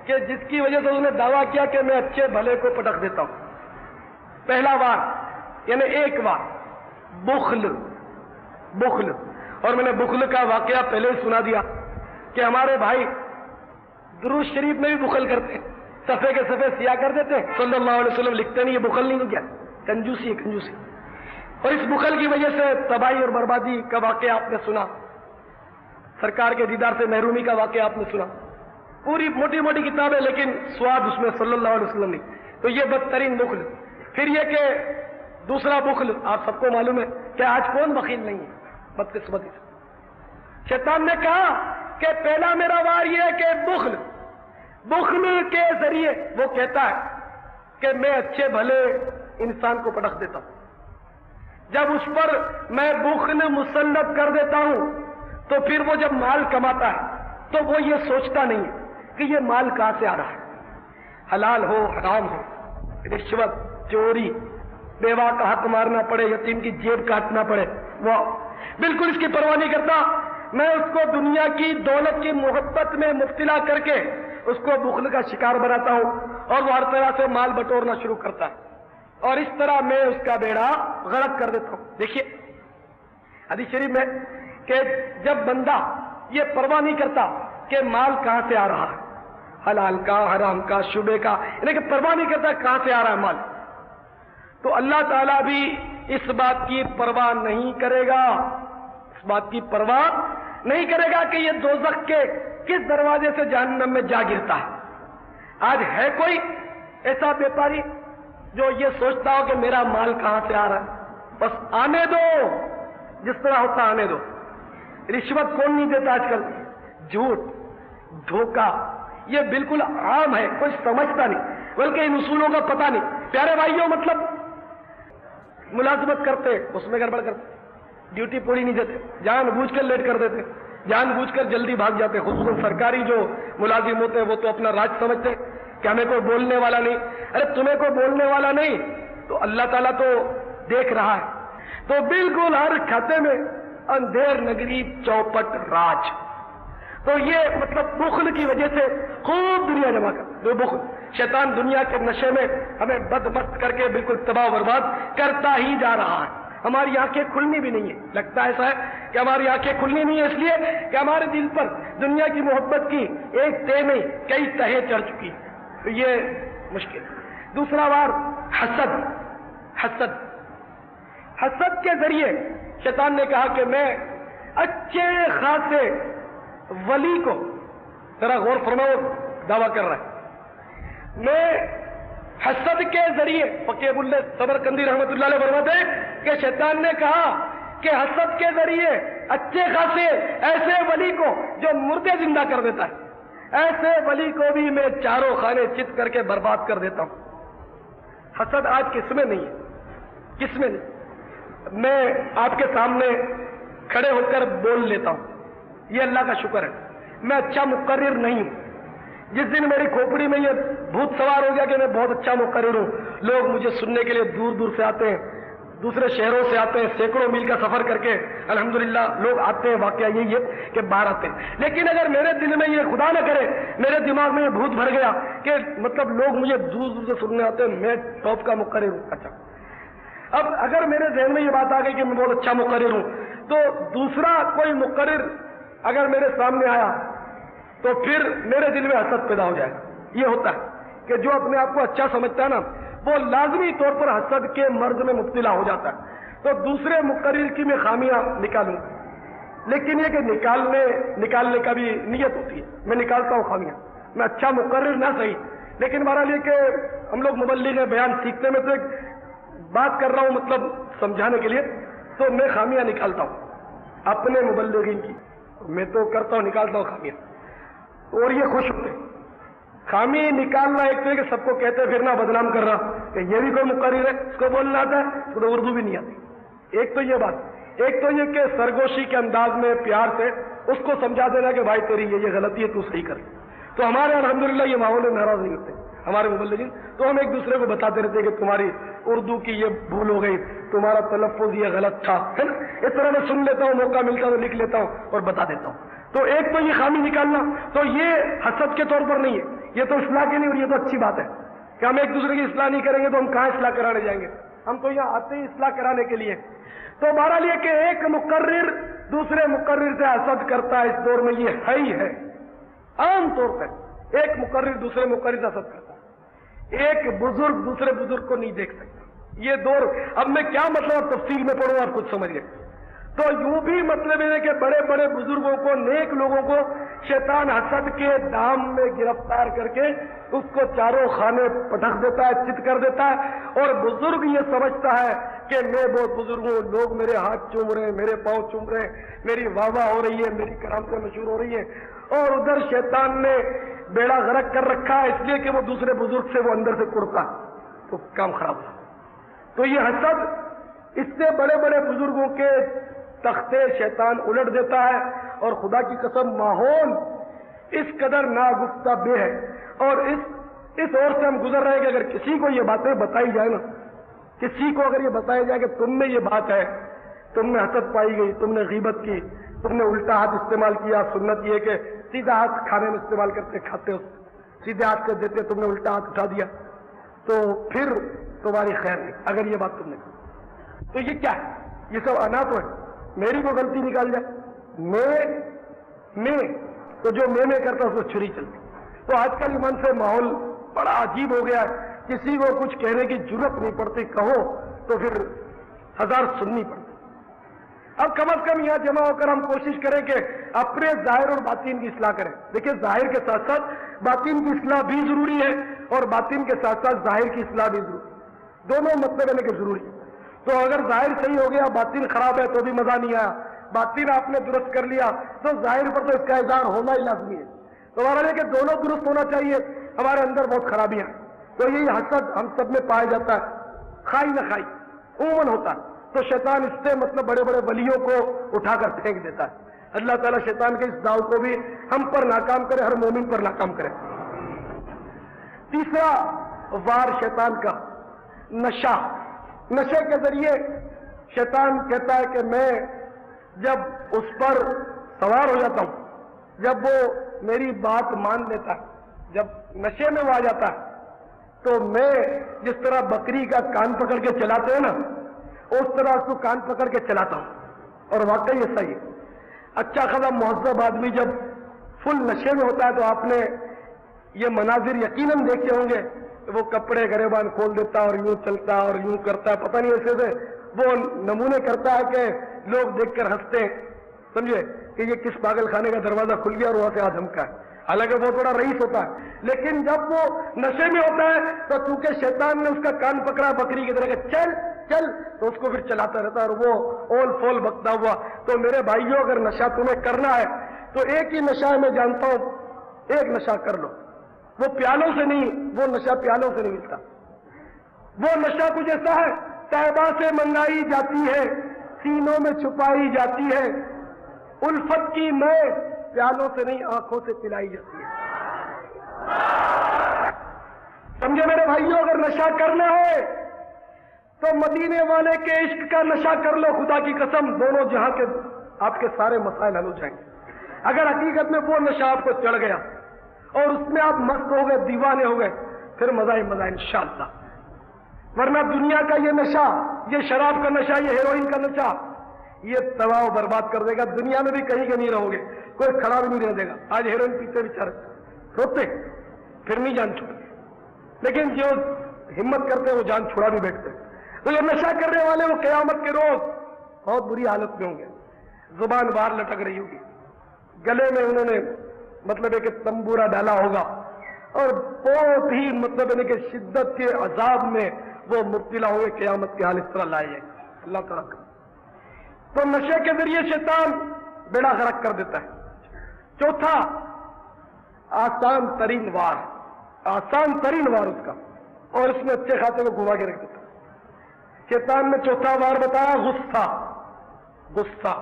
کہ جس کی وجہ سے اس نے دعویٰ کیا کہ میں اچھے بھلے کو پٹک دیتا ہوں۔ پہلا وار یعنی 1 وار بخل، بخل، اور میں نے بخل کا واقعہ پہلے ہی سنا دیا کہ ہمارے بھائی درود شریف میں بھی بخل کرتے ہیں، صفحے کے صفحے سیاہ کر دیتے ہیں، صلی اللہ علیہ وسلم لکھتے نہیں، یہ بخل نہیں ہو گیا، کنجوسی ہے، کنجوسی۔ اور اس بخل کی وجہ سے تباہی اور بربادی کا واقعہ آپ نے سنا، سرکار کے دیدار سے محرومی کا واقعہ آپ نے سنا، پوری موٹی موٹی کتاب ہے لیکن سواد اس میں صلی اللہ علیہ وسلم نہیں۔ تو یہ بدترین بخل۔ پھر یہ کہ دوسرا بخل آپ سب کو معلوم ہے کہ آج کون بخیل نہیں ہے، بدقسمتی سے۔ شیطان نے کہا کہ پہلا میرا وار یہ ہے کہ بخل، بخل کے ذریعے وہ کہتا ہے کہ میں اچھے بھلے انسان کو پٹخ دیتا ہوں۔ جب اس پر میں بخل مسلط کر دیتا ہوں تو پھر وہ جب مال کماتا ہے تو وہ یہ سوچتا نہیں ہے کہ یہ مال کہاں سے آ رہا ہے، حلال ہو حرام ہو، رشوت، چوری، بیوہ کا حق مارنا پڑے، یتیم کی جیب کاٹنا پڑے، وہ بالکل اس کی پرواہ نہیں کرتا۔ میں اس کو دنیا کی دولت کی محبت میں مبتلا کر کے اس کو بخل کا شکار بناتا ہوں اور وہ ہر طرح سے مال بٹورنا شروع کرتا ہے اور اس طرح میں اس کا بیڑا غرق کر دیتا ہوں۔ دیکھیے حدیث شریف میں کہ جب بندہ یہ پرواہ نہیں کرتا کہ مال کہاں سے آ رہا ہے، حلال کا، حرام کا، شبے کا، یعنی کہ پرواہ نہیں کرتا کہاں سے آ رہا ہے مال، تو اللہ تعالیٰ بھی اس بات کی پرواہ نہیں کرے گا، اس بات کی پرواہ نہیں کرے گا کہ یہ دوزخ کے کس دروازے سے جہنم میں جا گرتا ہے۔ آج ہے کوئی ایسا بیپاری جو یہ سوچتا ہو کہ میرا مال کہاں سے آ رہا ہے؟ بس آنے دو، جس طرح ہوتا آنے دو۔ رشوت کون نہیں دیتا آج کل؟ جھوٹ، دھوکہ، یہ بالکل عام ہے، کوئی سمجھتا نہیں، بلکہ ان اصولوں کا پتہ نہیں۔ پیارے بھائیوں، مطلب ملازمت کرتے اس میں گڑبڑ کرتے، ڈیوٹی پوری نہیں دیتے، جان بوجھ کر لیٹ کر دیتے، جان بوجھ کر جلدی بھاگ جاتے، خصوصاً سرکاری جو ملازم ہوتے ہیں وہ تو اپنا راج سمجھتے کہ ہمیں کوئی بولنے والا نہیں۔ ارے تمہیں کوئی بولنے والا نہیں تو اللہ تعالیٰ تو دیکھ رہا ہے۔ تو بالکل ہر کھاتے میں اندھیر نگری چوپٹ راج۔ تو یہ مطلب بخل کی وجہ سے خوب دنیا جمع کر دو، بخل شیطان دنیا کے نشے میں ہمیں بدمست کر کے بالکل تباہ و برباد کرتا ہی جا رہا ہے۔ ہماری آنکھیں کھلنی بھی نہیں ہے، لگتا ایسا ہے کہ ہماری آنکھیں کھلنی نہیں ہے اس لیے کہ ہمارے دل پر دنیا کی محبت کی ایک تہ نہیں کئی تہیں چڑھ چکی، تو یہ مشکل۔ دوسرا وار حسد، حسد، حسد کے ذریعے شیطان نے کہا کہ میں اچھے خاصے ولی کو، ذرا غور فرماؤ دعویٰ کر رہا ہے، میں حسد کے ذریعے، فقیہ ابواللہ سمرقندی رحمۃ اللہ علیہ فرماتے ہیں کہ شیطان نے کہا کہ حسد کے ذریعے اچھے خاصے ایسے ولی کو جو مردے زندہ کر دیتا ہے، ایسے ولی کو بھی میں چاروں خانے چت کر کے برباد کر دیتا ہوں۔ حسد آج کس میں نہیں ہے، کس میں نہیں؟ میں آپ کے سامنے کھڑے ہو کر بول لیتا ہوں، یہ اللہ کا شکر ہے۔ میں اچھا مقرر نہیں ہوں، جس دن میری کھوپڑی میں یہ بھوت سوار ہو گیا کہ میں بہت اچھا مقرر ہوں، لوگ مجھے سننے کے لیے دور دور سے آتے ہیں، دوسرے شہروں سے آتے ہیں، سینکڑوں میل کا سفر کر کے الحمدللہ لوگ آتے ہیں، واقعہ یہی ہے کہ باہر آتے ہیں۔ لیکن اگر میرے دل میں یہ خدا نہ کرے میرے دماغ میں یہ بھوت بھر گیا کہ مطلب لوگ مجھے دور دور سے سننے آتے ہیں، میں ٹاپ کا مقرر ہوں، اچھا اب اگر میرے ذہن میں یہ بات آ گئی کہ میں بہت اچھا مقرر ہوں، تو دوسرا کوئی مقرر اگر میرے سامنے آیا تو پھر میرے دل میں حسد پیدا ہو جائے گا۔ یہ ہوتا ہے کہ جو اپنے آپ کو اچھا سمجھتا ہے نا وہ لازمی طور پر حسد کے مرض میں مبتلا ہو جاتا ہے۔ تو دوسرے مقرر کی میں خامیاں نکالوں، لیکن یہ کہ نکالنے کا بھی نیت ہوتی ہے، میں نکالتا ہوں خامیاں، میں اچھا مقرر نہ صحیح، لیکن بہرحال یہ کہ ہم لوگ مبلغ بیان سیکھنے میں تو ایک بات کر رہا ہوں مطلب سمجھانے کے لیے، تو میں خامیاں نکالتا ہوں اپنے مبلغین کی، میں تو کرتا ہوں، نکالتا ہوں خامیاں، اور یہ خوش ہوتے ہیں خامی نکالنا ایک تو ہے کہ سب کو کہتے پھرنا، بدنام کر رہا کہ یہ بھی کوئی مقرر ہے، اس کو بولنا آتا ہے، اس کو تو اردو بھی نہیں آتی. ایک تو یہ بات، ایک تو یہ کہ سرگوشی کے انداز میں پیار سے اس کو سمجھا دینا کہ بھائی تیری یہ غلطی ہے، تو صحیح کر. تو ہمارے الحمدللہ یہ ماحول ناراض نہیں ہوتے ہمارے مبلغین، تو ہم ایک دوسرے کو بتاتے رہتے ہیں کہ تمہاری اردو کی یہ بھول ہو گئی، تمہارا تلفظ یہ غلط تھا، ہے نا. اس طرح میں سن لیتا ہوں، موقع ملتا تو لکھ لیتا ہوں اور بتا دیتا ہوں. تو ایک تو یہ خامی نکالنا، تو یہ حسد کے طور پر نہیں ہے، یہ تو اصلاح کے لیے، اور یہ تو اچھی بات ہے کہ ہم ایک دوسرے کی اصلاح نہیں کریں گے تو ہم کہاں اصلاح کرانے جائیں گے؟ ہم تو یہاں آتے ہی اصلاح کرانے کے لیے. تو بہرحال یہ کہ ایک مقرر دوسرے مقرر سے حسد کرتا ہے، اس دور میں یہ ہے ہی ہے. عام طور پر ایک مقرر دوسرے مقرر سے حسد کرتا ہے، ایک بزرگ دوسرے بزرگ کو نہیں دیکھ سکتا. یہ دور، اب میں کیا مطلب تفصیل میں پڑھوں آپ کچھ سمجھ گئے. تو یوں بھی مطلب ہے کہ بڑے بڑے بزرگوں کو، نیک لوگوں کو شیطان حسد کے دام میں گرفتار کر کے اس کو چاروں خانے پٹخ دیتا ہے، چت کر دیتا ہے. اور بزرگ یہ سمجھتا ہے کہ میں بہت بزرگ ہوں، لوگ میرے ہاتھ چوم رہے ہیں، میرے پاؤں چوم رہے ہیں، میری واہ واہ ہو رہی ہے، میری کرامتیں مشہور ہو رہی ہیں. اور ادھر شیطان نے بیڑا غرق کر رکھا ہے، اس لیے کہ وہ دوسرے بزرگ سے وہ اندر سے کڑتا، تو کام خراب ہوا. تو یہ حسد، اس سے بڑے بڑے بزرگوں کے تختے شیطان الٹ دیتا ہے. اور خدا کی قسم ماحول اس قدر ناگفتہ بے ہے، اور اس اور سے ہم گزر رہے ہیں کہ اگر کسی کو یہ باتیں بتائی جائے نا، کسی کو اگر یہ بتایا جائے کہ تم میں یہ بات ہے، تم میں حسد پائی گئی، تم نے غیبت کی، تم نے الٹا ہاتھ استعمال کیا. سنت یہ کہ سیدھا ہاتھ کھانے میں استعمال کرتے، کھاتے ہو سیدھے ہاتھ سے دیتے، تم نے الٹا ہاتھ اٹھا دیا، تو پھر تمہاری خیر نہیں اگر یہ بات تم نے کی. تو یہ کیا ہے؟ یہ سب انا تو ہے. میری کو غلطی نکال جائے، میں تو جو میں کرتا اس کو چھری چلتی. تو آج کل ایمان سے ماحول بڑا عجیب ہو گیا ہے، کسی کو کچھ کہنے کی ضرورت نہیں پڑتی، کہو تو پھر ہزار سننی پڑتی. اب کم از کم یہاں جمع ہو کر ہم کوشش کریں کہ اپنے ظاہر اور باطن کی اصلاح کریں. دیکھیں ظاہر کے ساتھ ساتھ باطن کی اصلاح بھی ضروری ہے، اور باطن کے ساتھ ساتھ ظاہر کی اصلاح بھی ضروری ہے. دونوں مطلب ہے کہ ضروری ہے. تو اگر ظاہر صحیح ہو گیا، باطن خراب ہے تو بھی مزہ نہیں آیا. باطن آپ نے درست کر لیا تو ظاہر پر تو اس کا اظہار ہونا ہی لازمی ہے. تو ہمارا یہ کہ دونوں درست ہونا چاہیے. ہمارے اندر بہت خرابیاں ہیں، تو یہی حسد ہم سب میں پایا جاتا ہے، خائی نہ خائی عموماً ہوتا ہے. تو شیطان اس سے مطلب بڑے بڑے ولیوں کو اٹھا کر پھینک دیتا ہے. اللہ تعالیٰ شیطان کے اس داؤ کو بھی ہم پر ناکام کرے، ہر مومن پر ناکام کرے. تیسرا وار شیطان کا نشہ. نشے کے ذریعے شیطان کہتا ہے کہ میں جب اس پر سوار ہو جاتا ہوں، جب وہ میری بات مان لیتا ہے، جب نشے میں وہ آ جاتا ہے، تو میں جس طرح بکری کا کان پکڑ کے چلاتے ہیں نا، اس طرح اس کو کان پکڑ کے چلاتا ہوں. اور واقعی یہ صحیح ہے. اچھا خاصا مہذب آدمی جب فل نشے میں ہوتا ہے تو آپ نے یہ مناظر یقیناً دیکھے ہوں گے، وہ کپڑے گریبان کھول دیتا اور یوں چلتا اور یوں کرتا، پتہ نہیں ایسے سے وہ نمونے کرتا ہے کہ لوگ دیکھ کر ہنستے ہیں، سمجھے کہ یہ کس پاگل خانے کا دروازہ کھل گیا اور وہاں سے آج دھمکا ہے. حالانکہ بہت بڑا رئیس ہوتا ہے، لیکن جب وہ نشے میں ہوتا ہے تو چونکہ شیطان نے اس کا کان پکڑا بکری کی طرح کہ چل چل، تو اس کو پھر چلاتا رہتا ہے اور وہ اول فول بکتا ہوا. تو میرے بھائیوں، اگر نشہ تمہیں کرنا ہے تو ایک ہی نشہ میں جانتا ہوں، ایک نشہ کر لو. وہ پیالوں سے نہیں، وہ نشہ پیالوں سے نہیں ملتا. وہ نشہ کچھ ایسا ہے، طیبہ سے منگائی جاتی ہے، سینوں میں چھپائی جاتی ہے. الفت کی میں پیالوں سے نہیں، آنکھوں سے پلائی جاتی ہے. سمجھے میرے بھائیوں، اگر نشہ کرنا ہے تو مدینے والے کے عشق کا نشہ کر لو. خدا کی قسم دونوں جہاں کے آپ کے سارے مسائل حل ہو جائیں گے. اگر حقیقت میں وہ نشہ آپ کو چڑھ گیا اور اس میں آپ مست ہو گئے، دیوانے ہو گئے، پھر مزہ ہی مزہ انشاءاللہ. ورنہ دنیا کا یہ نشہ، یہ شراب کا نشہ، یہ ہیروئن کا نشہ، یہ تباہ و برباد کر دے گا. دنیا میں بھی کہیں کے نہیں رہو گے، کوئی کھڑا بھی نہیں رہ دے گا. آج ہیروئن پیتے بیچارے روتے، پھر نہیں جان چھوڑتے، لیکن جو ہمت کرتے ہیں وہ جان چھڑا بھی بیٹھتے. تو یہ نشہ کرنے والے وہ قیامت کے روز بہت بری حالت میں ہوں گے. زبان باہر لٹک رہی ہوگی، گلے میں انہوں نے مطلب ہے کہ تمبورا ڈالا ہوگا، اور بہت ہی مطلب ہے کہ شدت کے عذاب میں وہ مبتلا ہوئے. قیامت کے حال اس طرح لائے جائیں. اللہ تعالیٰ کا تو نشے کے ذریعے شیطان بیڑا غرق کر دیتا ہے. چوتھا آسان ترین وار، آسان ترین وار اس کا، اور اس میں اچھے خاصے کو گھما کے رکھ دیتا. شیطان نے چوتھا وار بتایا غصہ. غصہ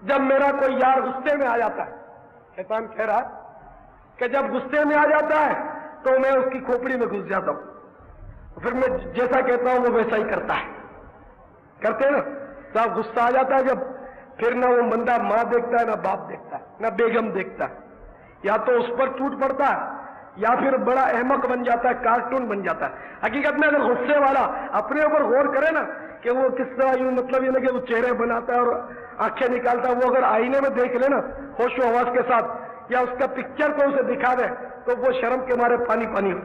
جب میرا کوئی یار غصے میں آ جاتا ہے، شیطان کہہ رہا ہے کہ جب غصے میں آ جاتا ہے تو میں اس کی کھوپڑی میں گھس جاتا ہوں، پھر میں جیسا کہتا ہوں وہ ویسا ہی کرتا ہے. کرتے ہیں نا صاحب، غصہ آ جاتا ہے جب، پھر نہ وہ بندہ ماں دیکھتا ہے، نہ باپ دیکھتا ہے، نہ بیگم دیکھتا ہے، یا تو اس پر ٹوٹ پڑتا ہے یا پھر بڑا احمق بن جاتا ہے، کارٹون بن جاتا ہے. حقیقت میں اگر غصے والا اپنے اوپر غور کرے نا کہ وہ کس طرح یوں، مطلب یہ نا کہ وہ چہرے بناتا ہے اور آنکھیں نکالتا ہے، وہ اگر آئینے میں دیکھ لے نا ہوش و حواس کے ساتھ، یا اس کا پکچر کو اسے دکھا دے تو وہ شرم کے مارے پانی پانی ہو.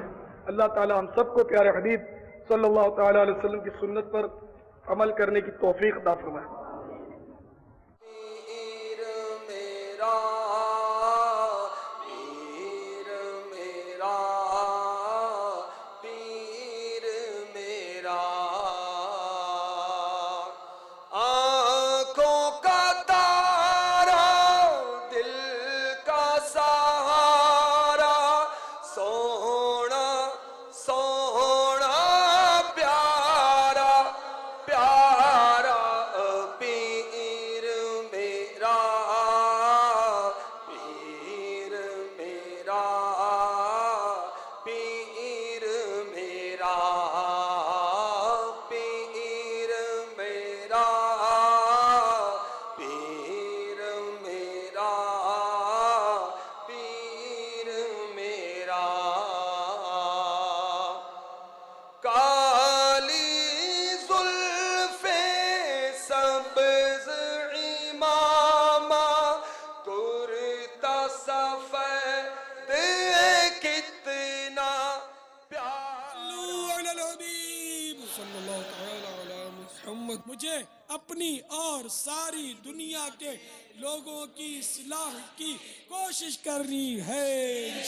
اللہ تعالی ہم سب کو پیارے حبیب صلی اللہ تعالی علیہ وسلم کی سنت پر عمل کرنے کی توفیق عطا فرمائے. مجھے اپنی اور ساری دنیا کے لوگوں کی اصلاح کی کوشش کرنی ہے.